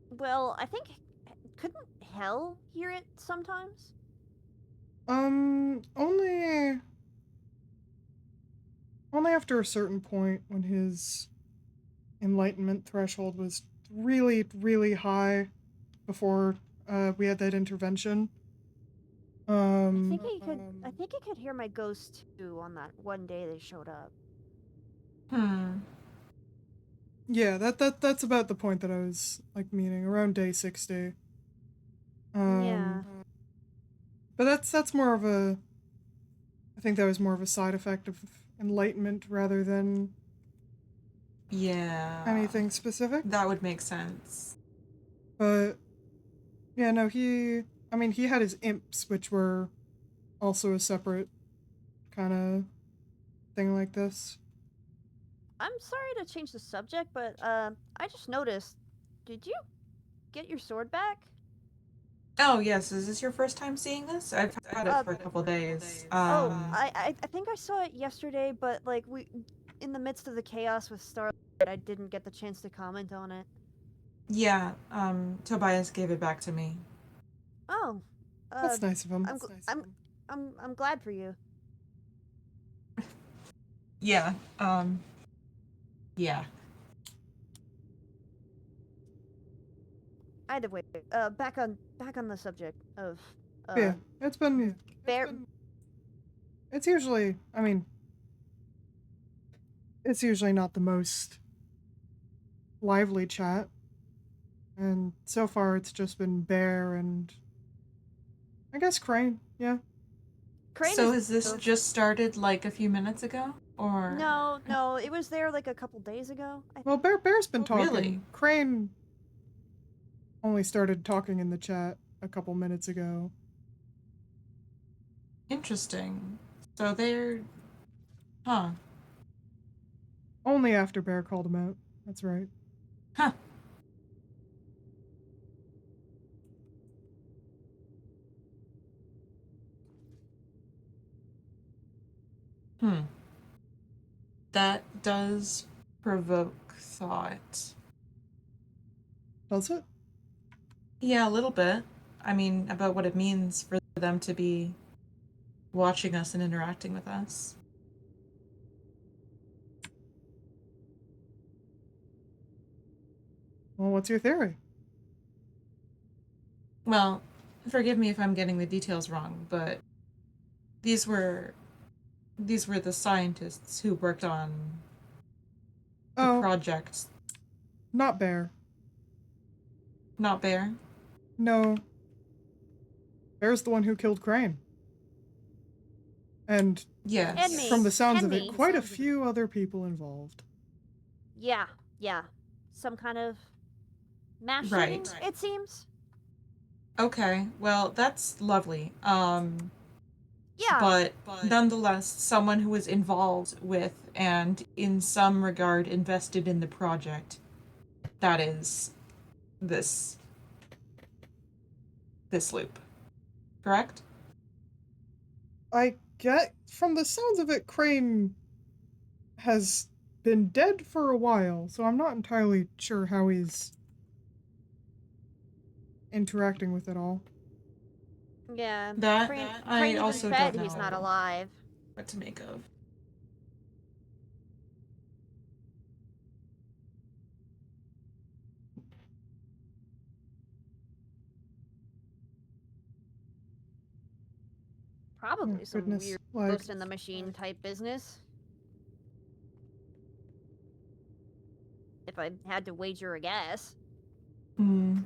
Well, I think couldn't Hell hear it sometimes? Only after a certain point when his enlightenment threshold was really, really high before we had that intervention. I think he could hear my ghost too on that one day they showed up. Yeah, that's about the point that I was like meaning, around day 60. Yeah. But that's more of a... I think that was more of a side effect of enlightenment rather than Yeah. anything specific. That would make sense. But yeah, no, he had his imps, which were also a separate kind of thing like this. I'm sorry to change the subject, but I just noticed. Did you get your sword back? Oh, yes. Is this your first time seeing this? I've had it for a couple days. I think I saw it yesterday, but like in the midst of the chaos with Starlight, I didn't get the chance to comment on it. Yeah, Tobias gave it back to me. Oh, That's nice of him. I'm glad for you. Yeah, yeah. Either way, back on the subject of Yeah, it's been... Bear. It's usually, it's usually not the most lively chat. And so far it's just been Bear and I guess Crane, yeah. Crane So is has this just started like a few minutes ago? Or No, it was there like a couple days ago. Well, Bear's been talking. Really? Crane only started talking in the chat a couple minutes ago. Interesting. So they're... Huh. Only after Bear called him out. That's right. Huh. Hmm. That does provoke thought. Does it? Yeah, a little bit. I mean, about what it means for them to be watching us and interacting with us. Well, what's your theory? Well, forgive me if I'm getting the details wrong, but these were the scientists who worked on the Oh, project, not Bear. not Bear. No. Bear's the one who killed Crane. And Yes. And me. from the sounds And of it, me. quite a few other people involved. Yeah, yeah. Some kind of mass Right. shooting, it seems. Okay, well, that's lovely. Yeah. But nonetheless, someone who was involved with and in some regard invested in the project. That is this loop. Correct? I get from the sounds of it, Crane has been dead for a while, so I'm not entirely sure how he's interacting with it all. Yeah. That Crane I even also said don't he's not know alive. what to make of. Probably Oh, some goodness. weird Like, ghost in the machine type business. If I had to wager a guess. Hmm.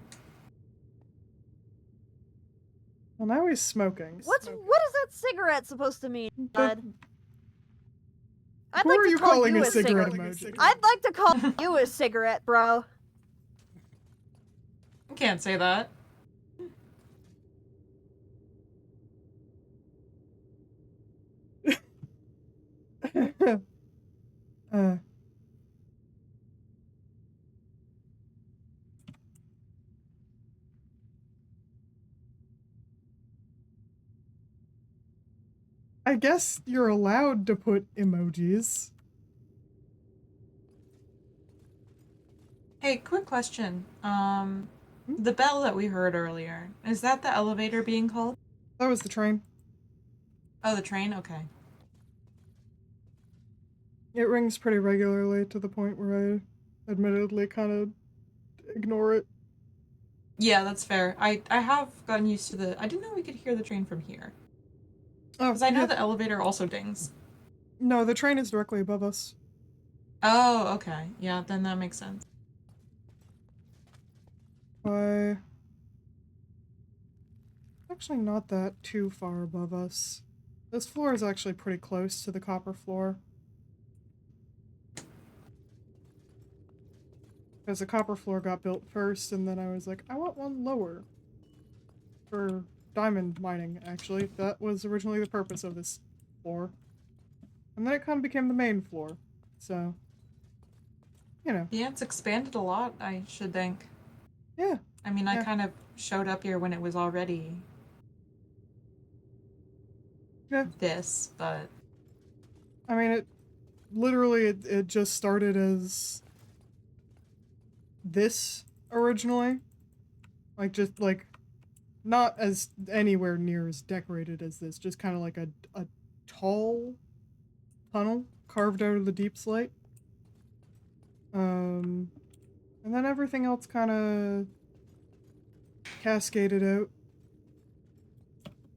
well, now he's smoking. What is that cigarette supposed to mean, bud? I'd Who like are to you call calling you a a cigarette cigarette. emoji? I'd like to call you a cigarette, bro. Can't say that. uh, I guess you're allowed to put emojis. Hey, quick question. The bell that we heard earlier, is that the elevator being called? That was the train. Oh, the train? Okay. It rings pretty regularly to the point where I admittedly kind of ignore it. Yeah, that's fair. I have gotten used to I didn't know we could hear the train from here. Oh, Because I know yeah. the elevator also dings. No, the train is directly above us. Oh, okay. Yeah, then that makes sense. By... Actually not that too far above us. This floor is actually pretty close to the copper floor. Because the copper floor got built first, and then I was like, I want one lower. For diamond mining, actually. That was originally the purpose of this floor. And then it kind of became the main floor. So, you know. Yeah, it's expanded a lot, I should think. Yeah. I mean, I Yeah. kind of showed up here when it was already this, but I mean, it literally, it just started as this originally. Like, just like, not as anywhere near as decorated as this. Just kind of like a tall tunnel carved out of the deep slate. And then everything else kind of cascaded out.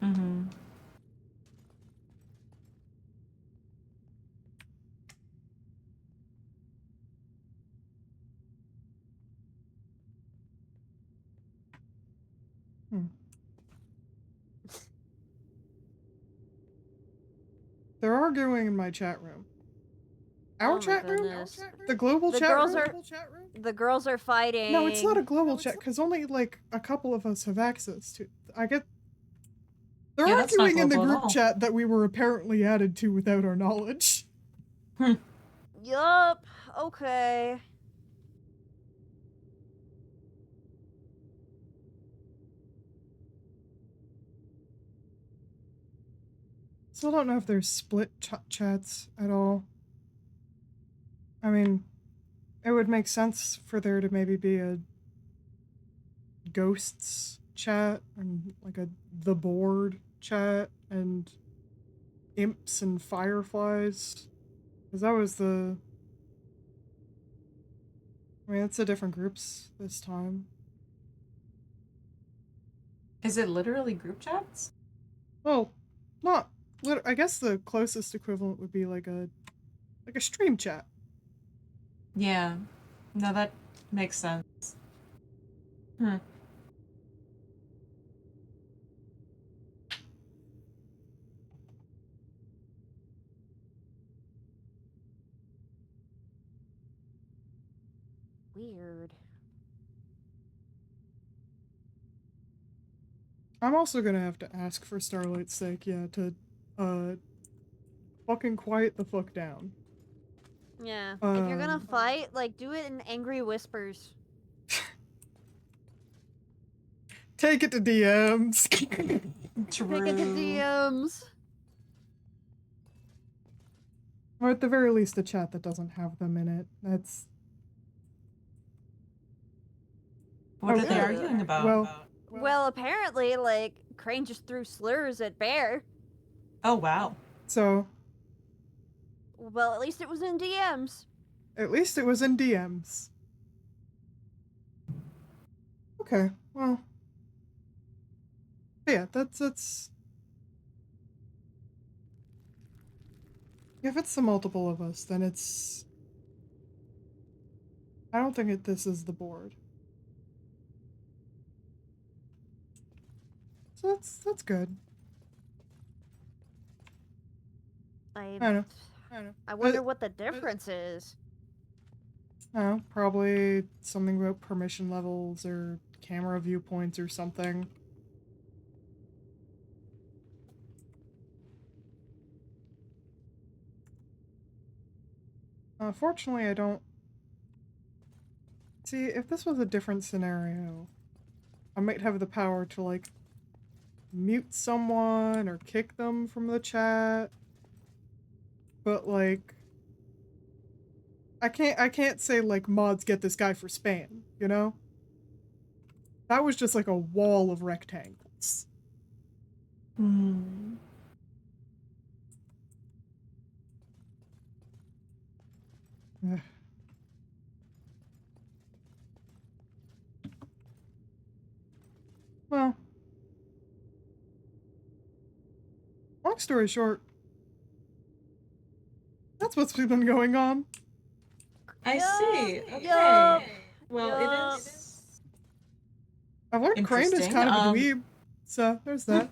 mm-hmm. Hmm. They're arguing in my chat room. Our chat room? The global chat room? The girls are fighting. No, it's not a global chat, because only, like, a couple of us have access to it. They're Yeah, that's not arguing in the global at group all. chat that we were apparently added to without our knowledge. Yup. Okay. Still don't know if there's split chats at all. I mean, it would make sense for there to maybe be a ghosts chat and like a the board chat and imps and fireflies. Because that was the... I mean, it's the different groups this time. Is it literally group chats? Well, not... I guess the closest equivalent would be like a stream chat. Yeah. No, that makes sense. Hmm. Weird. I'm also gonna have to ask for Starlight's sake, yeah, to fucking quiet the fuck down. Yeah. If you're gonna Um, fight, like, do it in angry whispers. Take it to DMs. True. Pick it to DMs. Or at the very least a chat that doesn't have them in it. That's... What Oh, are they yeah. arguing about? Well, apparently, like, Crane just threw slurs at Bear. Oh, wow. So, Well, at least it was in DMs. at least it was in DMs. Okay, well... Yeah, that's... If it's the multiple of us, then it's... I don't think this is the board. So that's good. I don't know. I wonder what the difference is. I don't know, probably something about permission levels or camera viewpoints or something. Fortunately, I don't... See, if this was a different scenario, I might have the power to, like, mute someone or kick them from the chat. But, like... I can't say, like, mods get this guy for spam, you know? That was just like a wall of rectangles. Hmm. Ugh. Well, long story short, that's what's been going on. I see. Okay. Yup. Well, Yup. it is I've learned Crane is interesting. kind of a dweeb, so there's that.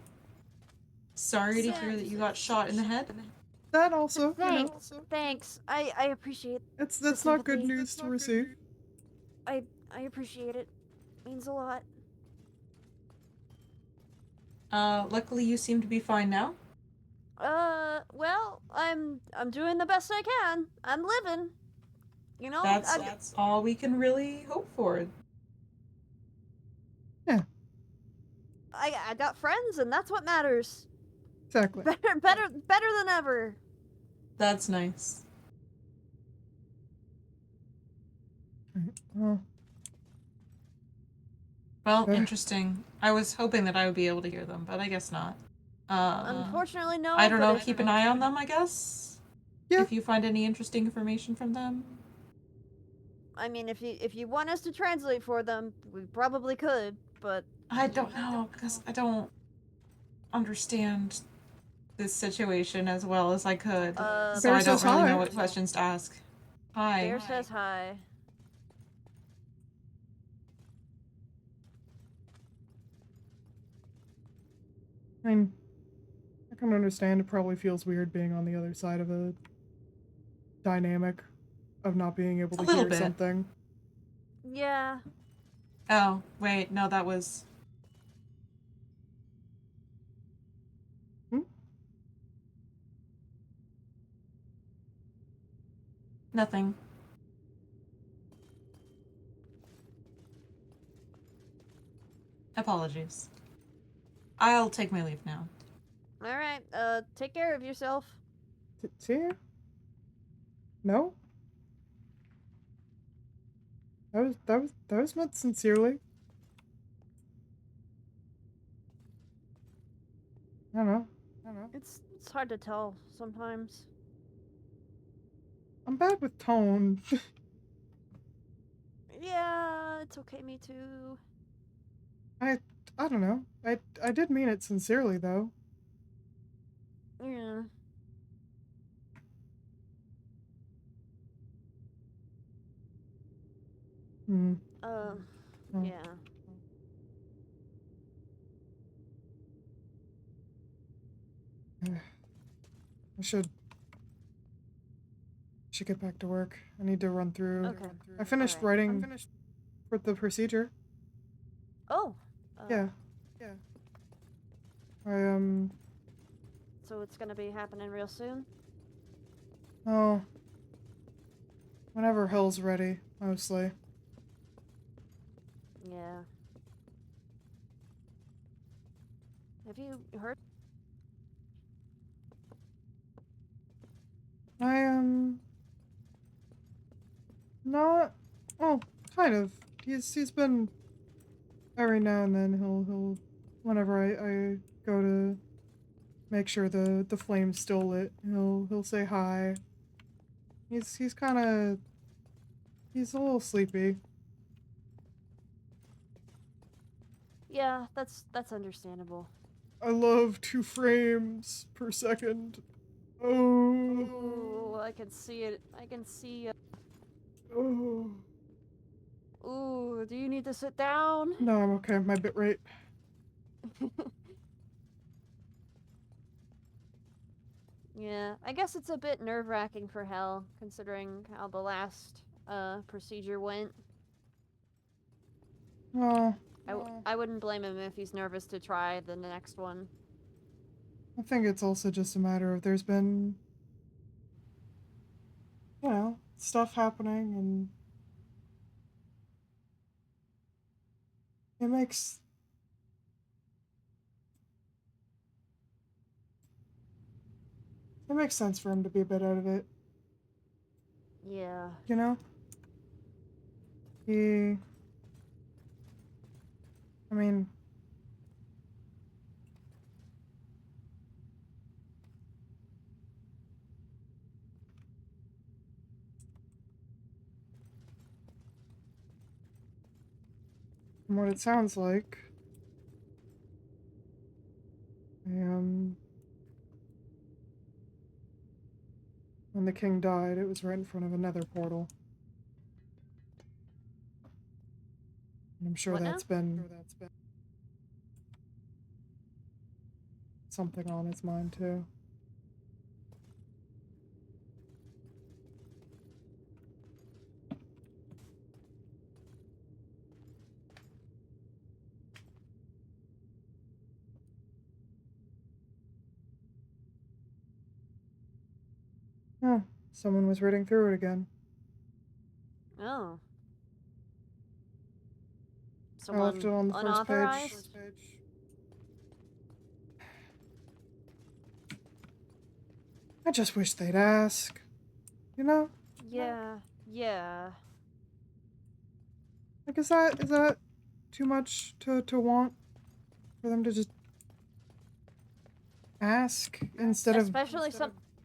Sorry to hear that you got shot in the head. That also, you know, Thanks. I appreciate that's not good sympathy. news to receive. I appreciate it. Means a lot. Luckily you seem to be fine now. Well, I'm doing the best I can. I'm living. You know, That's all we can really hope for. Yeah, I got friends, and that's what matters. exactly. Better than ever. That's nice. Well, Well, Ugh. interesting. I was hoping that I would be able to hear them, but I guess not. Unfortunately, no. I don't but know, if- keep an eye on them, I guess? Yeah. If you find any interesting information from them. I mean, if you want us to translate for them, we probably could. But I don't know, because I don't understand this situation as well as I could. So I Bear don't says really hi. know what questions to ask. Hi. Bear says hi. I mean, I can understand it probably feels weird being on the other side of a dynamic of not being able A to little hear bit. something. Yeah. Oh, wait, no, that was... Hmm? Nothing. Apologies. I'll take my leave now. All right. Take care of yourself. See? No? That was meant sincerely. I don't know. It's hard to tell sometimes. I'm bad with tone. Yeah, it's okay. Me too. I I don't know. I did mean it sincerely though. Yeah. Hmm. Uh. Oh. Yeah. I should get back to work. I need to run through. Okay. I finished Alright. writing for the procedure. Oh. Yeah. I So it's gonna be happening real soon. oh, whenever Hill's ready, mostly. Yeah. Have you heard? I not oh, kind of. He's been every now and then he'll whenever I go to make sure the flame's still lit, he'll say hi. He's kinda he's a little sleepy. Yeah, that's understandable. I love 2 frames per second. Oh. Ooh, I can see it. I can see. Oh. Ooh, do you need to sit down? No, I'm okay. My bit rate. Yeah, I guess it's a bit nerve-wracking for Hell, considering how the last procedure went. Well, I wouldn't blame him if he's nervous to try the next one. I think it's also just a matter of there's been, stuff happening, and it makes sense for him to be a bit out of it. Yeah. You know, he. I mean, from what it sounds like, when the king died, it was right in front of another portal. And I'm sure What now? that's been something on his mind too. Oh, someone was reading through it again. Oh. I left it Someone on the first page. unauthorized? I just wish they'd ask. You know? Yeah. Yeah. Like, is that too much to want? For them to just ask instead of...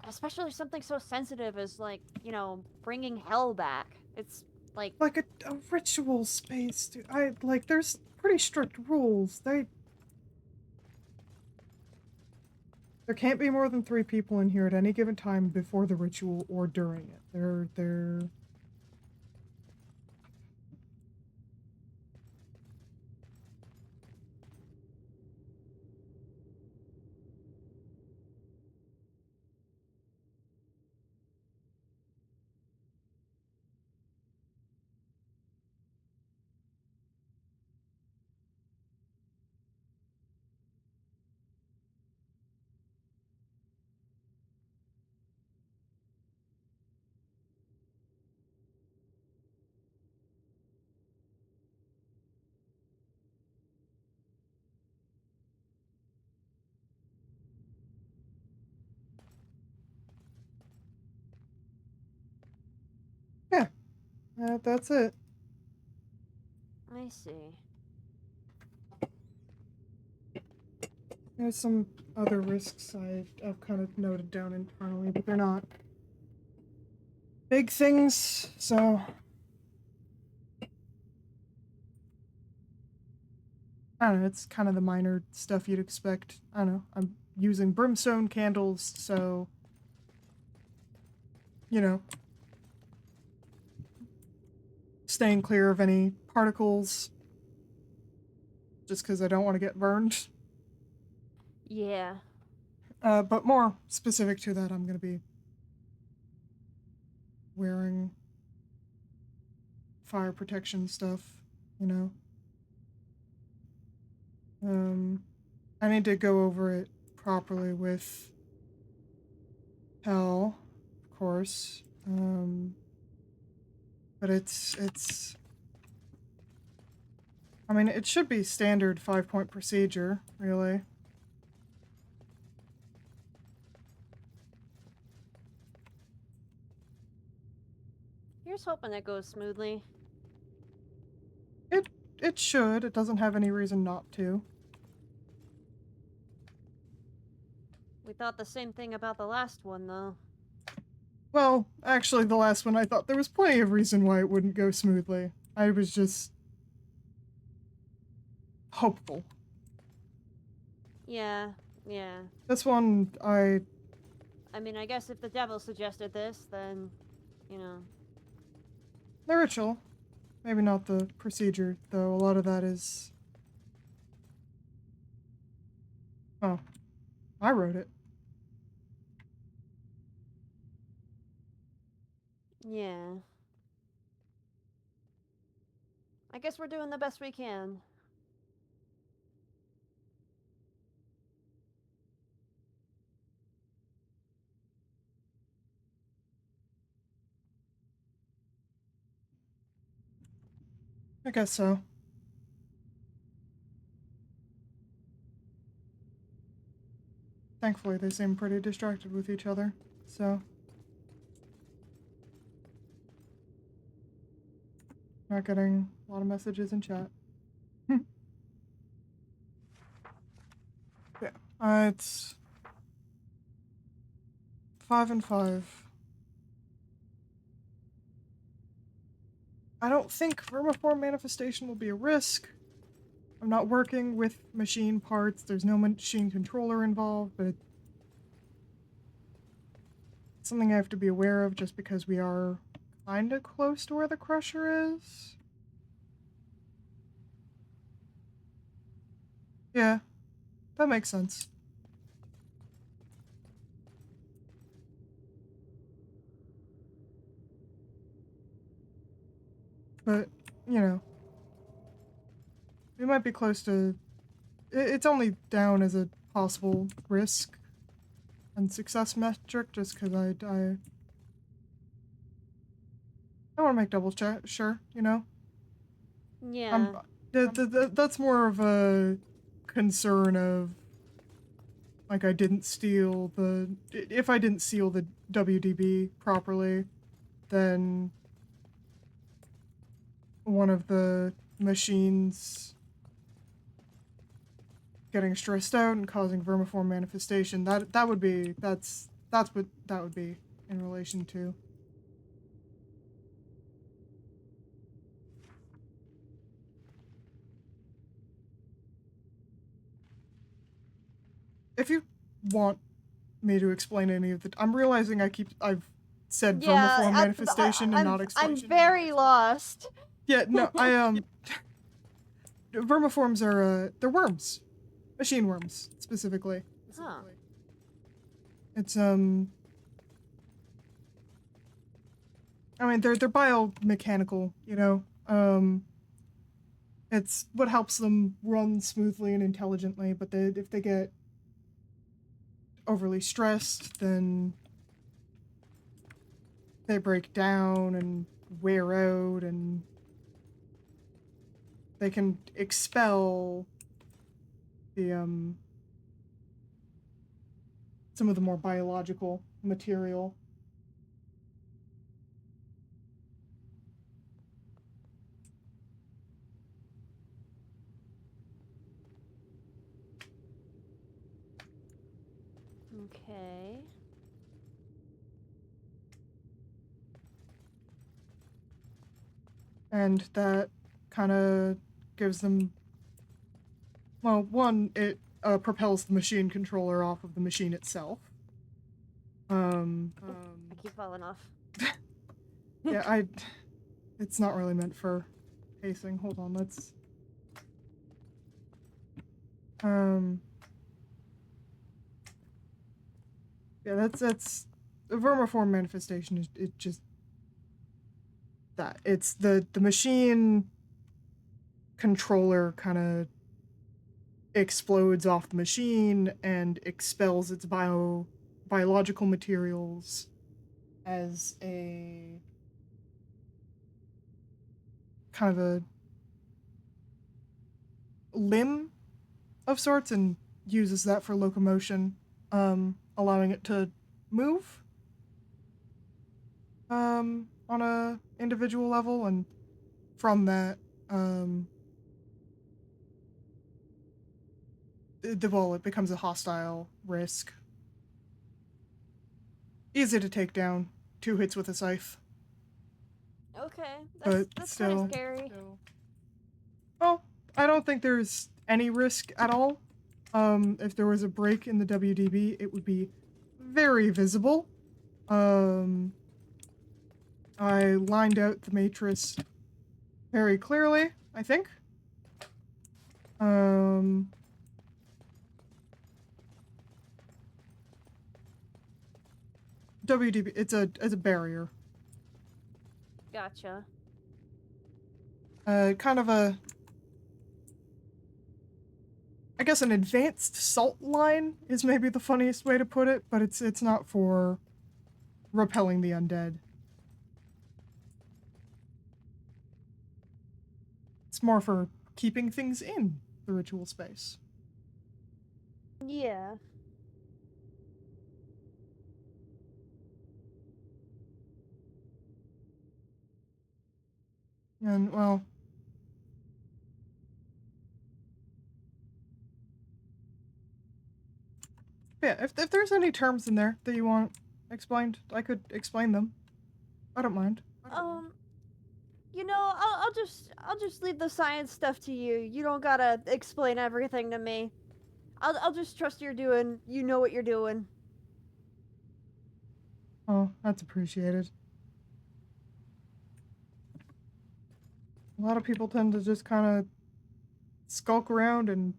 Especially something so sensitive as, like, bringing Hell back. It's like a ritual space, dude. There's pretty strict rules. There can't be more than 3 people in here at any given time before the ritual or during it. They're That's it. I see. There's some other risks I've kind of noted down internally, but they're not big things, so... I don't know, it's kind of the minor stuff you'd expect. I don't know, I'm using brimstone candles, so... You know... Staying clear of any particles. Just because I don't want to get burned. Yeah. But more specific to that, I'm going to be wearing fire protection stuff, you know. I need to go over it properly with Hell, of course. But it's I mean, it should be standard 5-point procedure, really. Here's hoping it goes smoothly. It should. It doesn't have any reason not to. We thought the same thing about the last one, though. Well, actually, the last one I thought there was plenty of reason why it wouldn't go smoothly. I was just hopeful. Yeah. This one, I mean, I guess if the devil suggested this, then, you know. the ritual. Maybe not the procedure, though. A lot of that is... Oh. I wrote it. Yeah. I guess we're doing the best we can. I guess so. Thankfully, they seem pretty distracted with each other, so... Not getting a lot of messages in chat. Yeah, it's 5 and 5. I don't think vermiform manifestation will be a risk. I'm not working with machine parts. There's no machine controller involved, but it's something I have to be aware of just because we are kind of close to where the crusher is. Yeah, that makes sense. But, you know, we might be close to... It's only down as a possible risk and success metric just because I want to make double check, sure, you know? Yeah. That's more of a concern of, like, I didn't steal the... If I didn't seal the WDB properly, then one of the machines getting stressed out and causing vermiform manifestation, that's what that would be in relation to. If you want me to explain any of the... I'm realizing I've said vermiform manifestation and not explanation. I'm very lost. Yeah, no, vermiforms are, they're worms. Machine worms, specifically. Huh. It's, I mean, they're biomechanical, you know? It's what helps them run smoothly and intelligently, but if they get overly stressed, then they break down and wear out, and they can expel the, some of the more biological material. Okay. And that kind of gives them, well, one, it propels the machine controller off of the machine itself. I keep falling off. Yeah, it's not really meant for pacing. Hold on, let's, yeah, that's a vermiform manifestation is it just that. It's the machine controller kind of explodes off the machine and expels its biological materials as a kind of a limb of sorts and uses that for locomotion, allowing it to move on a individual level, and from that it becomes a hostile risk. Easy to take down. 2 hits with a scythe. Okay, But that's kind still, of scary. well, I don't think there's any risk at all. If there was a break in the WDB, it would be very visible. I lined out the matrix very clearly, I think. WDB, it's a barrier. Gotcha. Kind of a, I guess an advanced salt line is maybe the funniest way to put it, but it's not for repelling the undead. It's more for keeping things in the ritual space. Yeah. And, well, yeah, if there's any terms in there that you want explained, I could explain them. I don't mind. You know, I'll just leave the science stuff to you. You don't gotta explain everything to me. I'll just trust you know what you're doing. Oh, that's appreciated. A lot of people tend to just kind of skulk around and,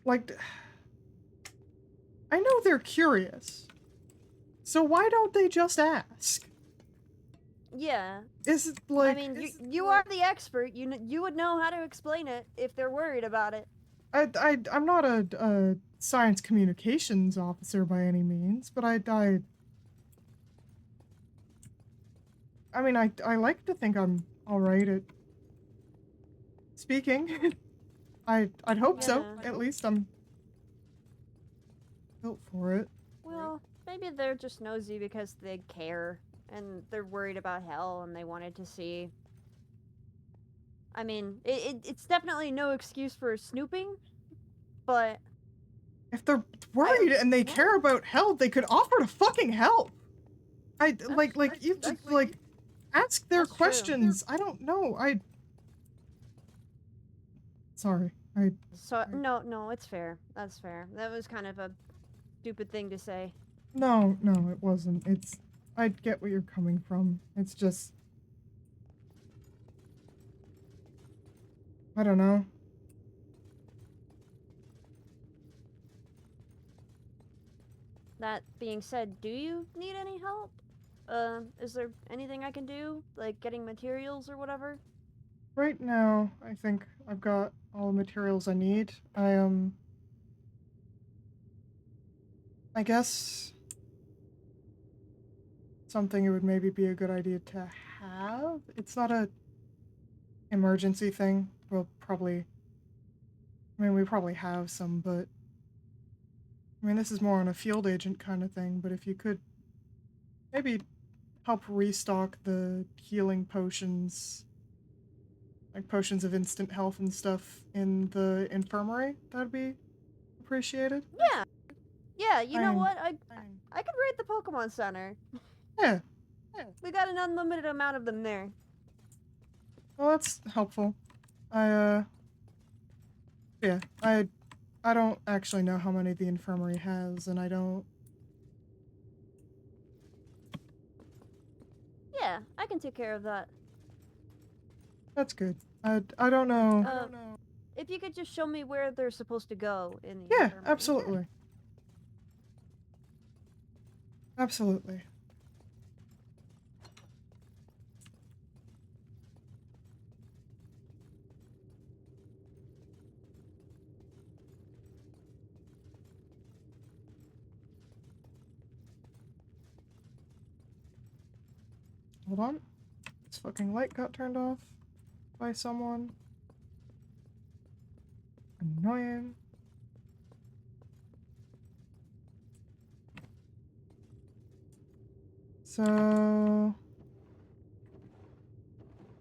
like, I know they're curious. So why don't they just ask? Yeah. Is it like, I mean, you are the expert. You would know how to explain it if they're worried about it. I'm not a science communications officer by any means, but I mean, I like to think I'm all right at speaking. I'd hope so. Yeah. At least I'm built for it. Well, maybe they're just nosy because they care and they're worried about hell and they wanted to see. I mean, it's definitely no excuse for snooping, but If they're worried and they care about help, they could offer to fucking help. You just like ask their That's true. questions. I don't know. Sorry. No, it's fair. That's fair. That was kind of a stupid thing to say. No, it wasn't. I get where you're coming from. It's just, I don't know. That being said, do you need any help? Is there anything I can do? Like getting materials or whatever? Right now, I think I've got all the materials I need. I guess something it would maybe be a good idea to have. It's not a emergency thing. We probably have some, but I mean, this is more on a field agent kind of thing, but if you could maybe help restock the healing potions, like potions of instant health and stuff in the infirmary, that'd be appreciated. Yeah. Yeah, you know I'm- what? I could rate the Pokemon Center. Yeah. We got an unlimited amount of them there. Well, that's helpful. Yeah, I don't actually know how many the infirmary has, and I don't. Yeah, I can take care of that. That's good. I don't know. If you could just show me where they're supposed to go in the Yeah, infirmary. absolutely. Absolutely. Hold on. This fucking light got turned off by someone. Annoying. So...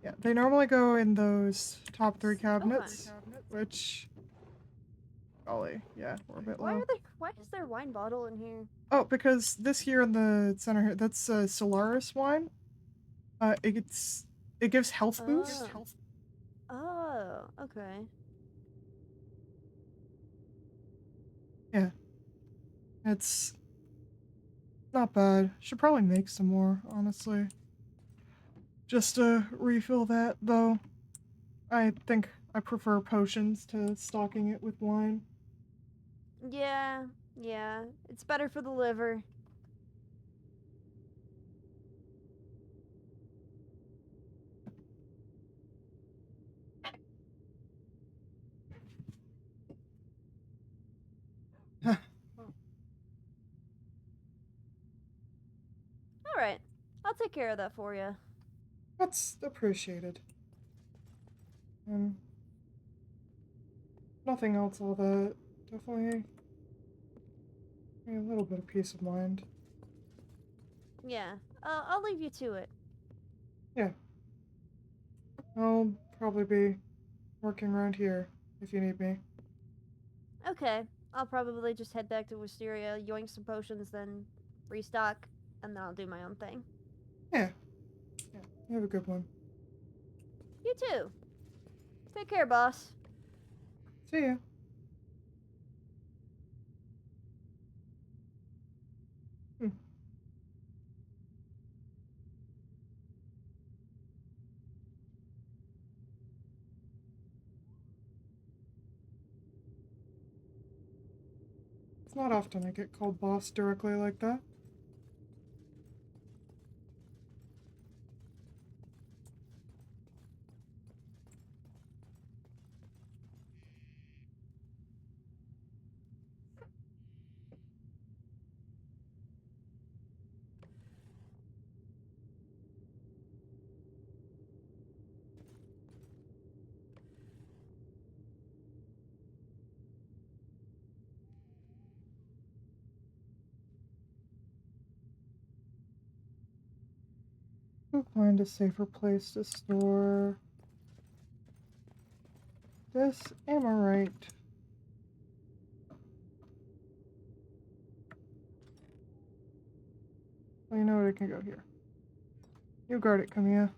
yeah, they normally go in those top 3 cabinets, which... golly, yeah, we're a bit low. Why is there wine bottle in here? Oh, because this here in the center here, that's Solaris wine. It gives health boost. Oh, okay. Yeah. It's not bad. Should probably make some more, honestly. Just to refill that, though. I think I prefer potions to stocking it with wine. Yeah, it's better for the liver. Alright, I'll take care of that for you. That's appreciated. Nothing else all that. Definitely a little bit of peace of mind. Yeah, I'll leave you to it. Yeah. I'll probably be working around here if you need me. Okay, I'll probably just head back to Wisteria, yoink some potions, then restock, and then I'll do my own thing. Yeah. You have a good one. You too. Take care, boss. See ya. It's not often I get called boss directly like that. We'll find a safer place to store this Amorite. Well, you know what? It can go here. You guard it, Camilla.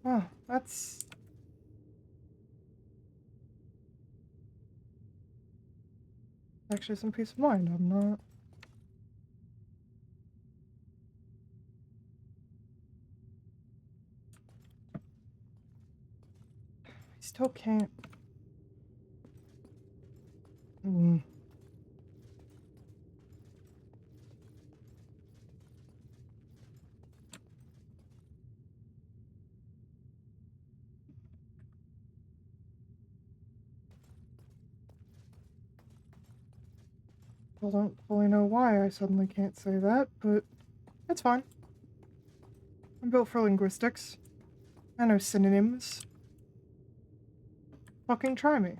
Well, that's actually some peace of mind. I'm not. I still can't. I don't fully know why I suddenly can't say that, but it's fine. I'm built for linguistics. I know synonyms. fucking try me.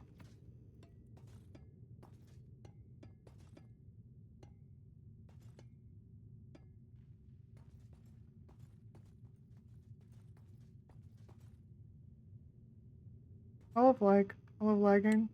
I love lag. I love lagging.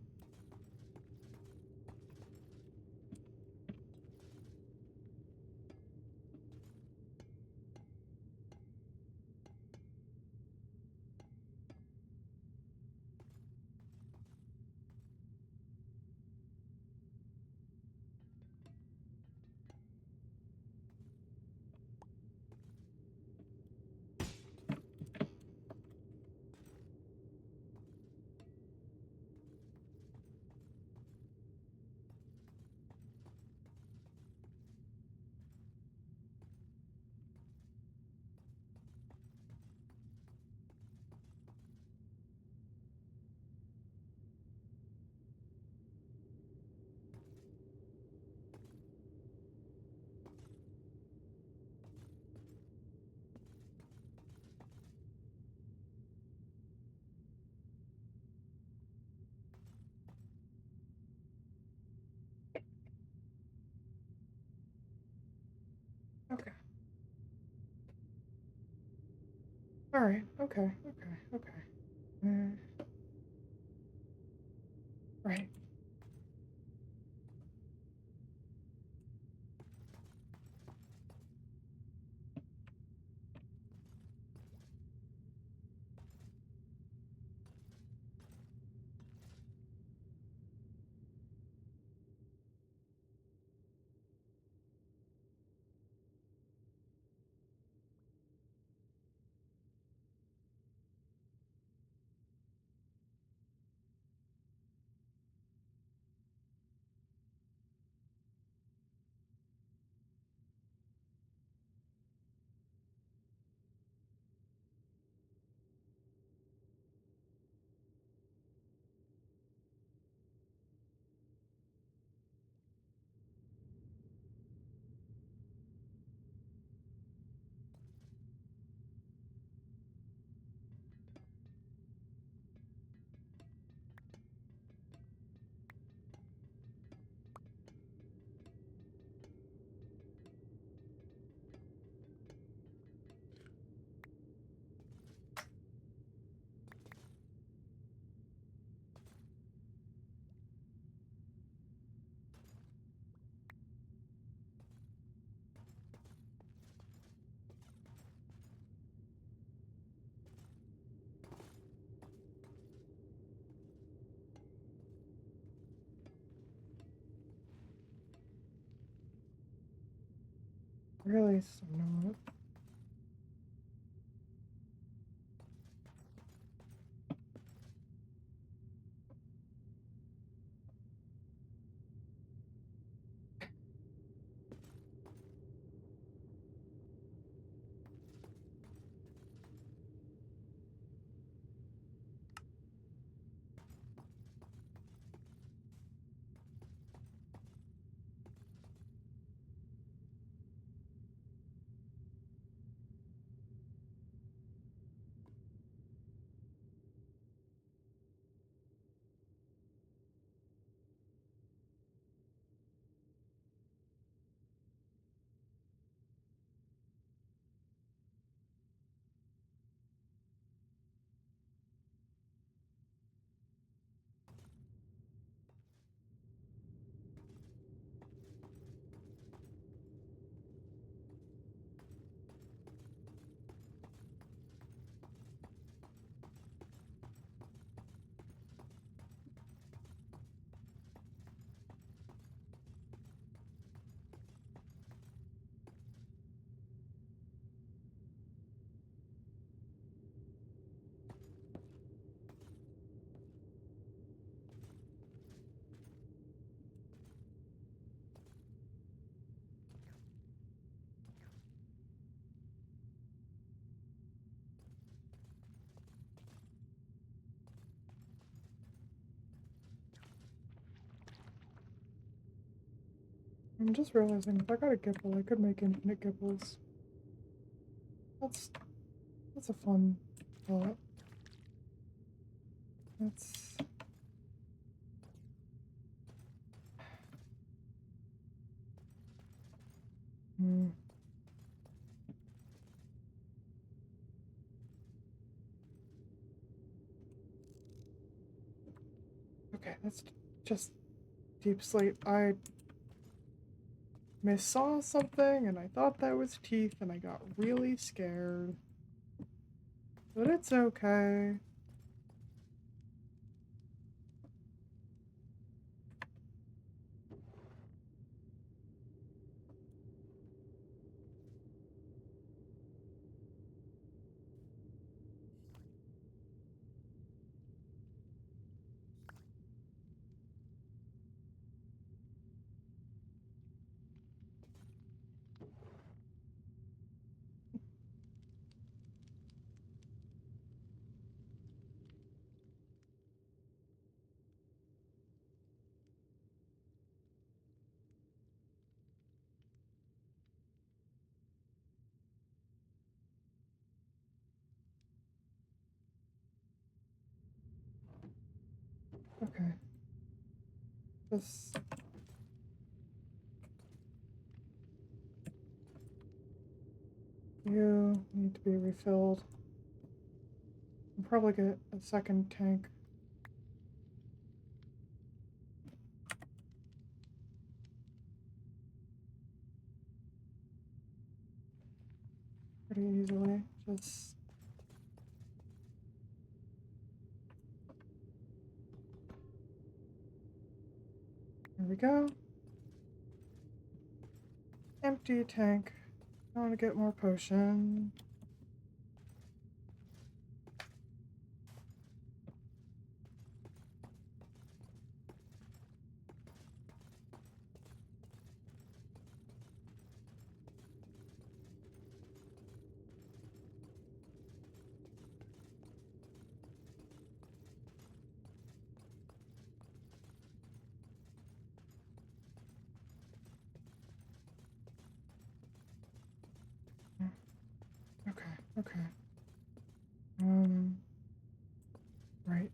Okay. Alright, okay. Right. Really so not. I'm just realizing if I got a Gipple, I could make infinite Gipples. That's a fun thought. That's Hmm. Okay, that's just deep sleep. I missaw something and I thought that was teeth and I got really scared. But it's okay. Okay. This. You need to be refilled. I'll probably get a second tank. Pretty easily. Just. There we go. Empty tank. I want to get more potion. Okay, okay. Right.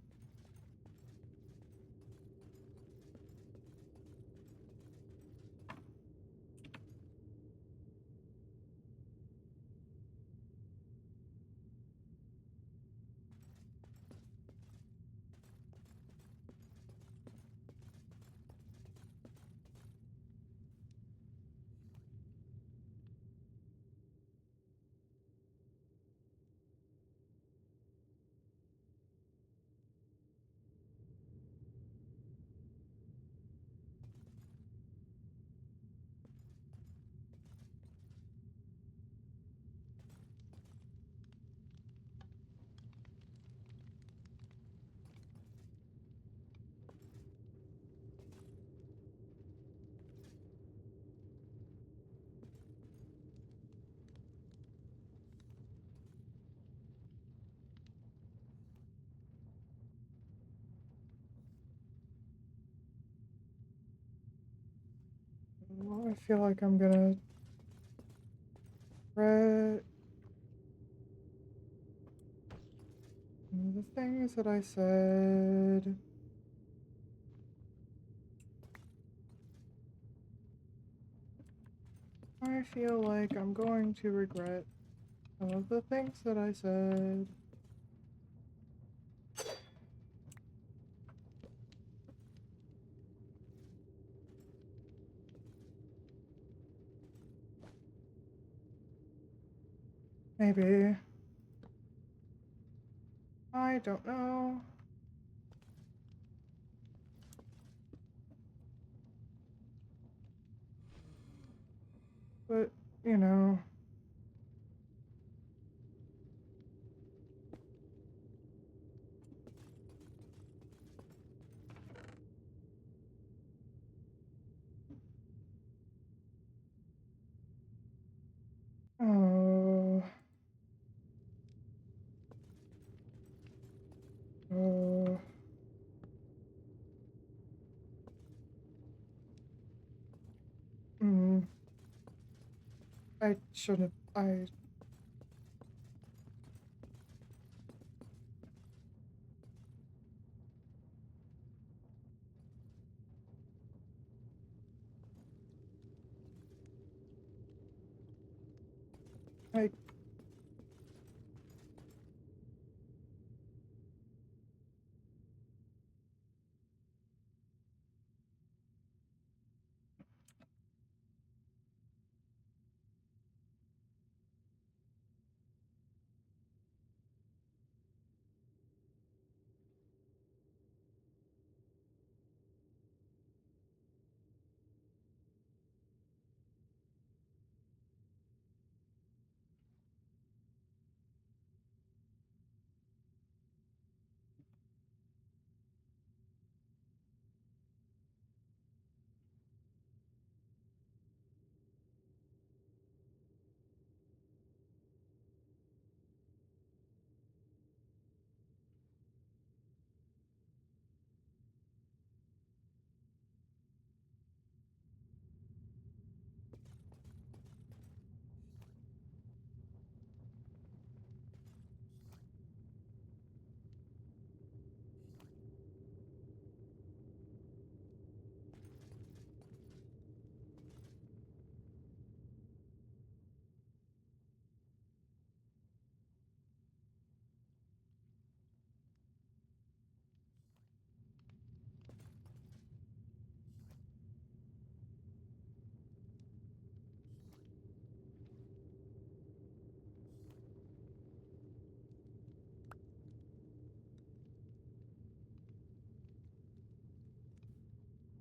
Well, I feel like I'm gonna regret the things that I said. I feel like I'm going to regret some of the things that I said. Maybe. I don't know. But, you know. Oh. Oh. Hmm. I shouldn't have. I. I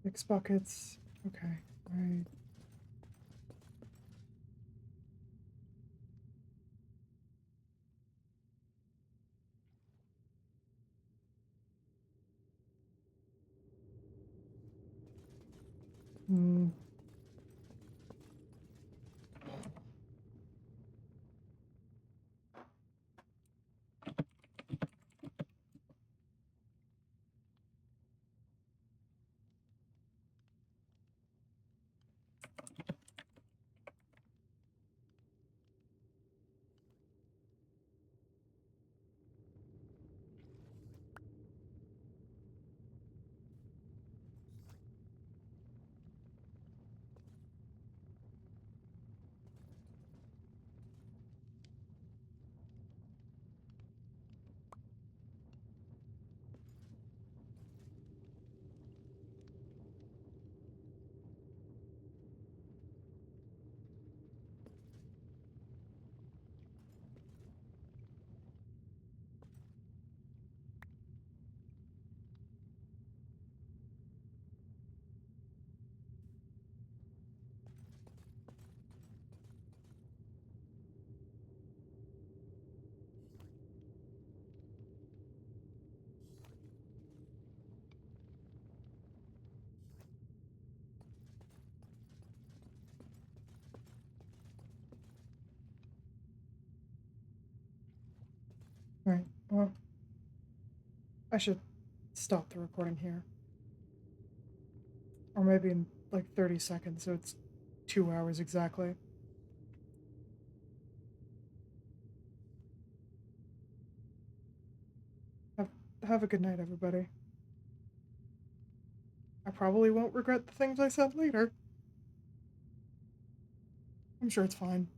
Six buckets. Okay, right. Hmm. Right. Well, I should stop the recording here. Or maybe in like 30 seconds, so it's 2 hours exactly. Have a good night, everybody. I probably won't regret the things I said later. I'm sure it's fine.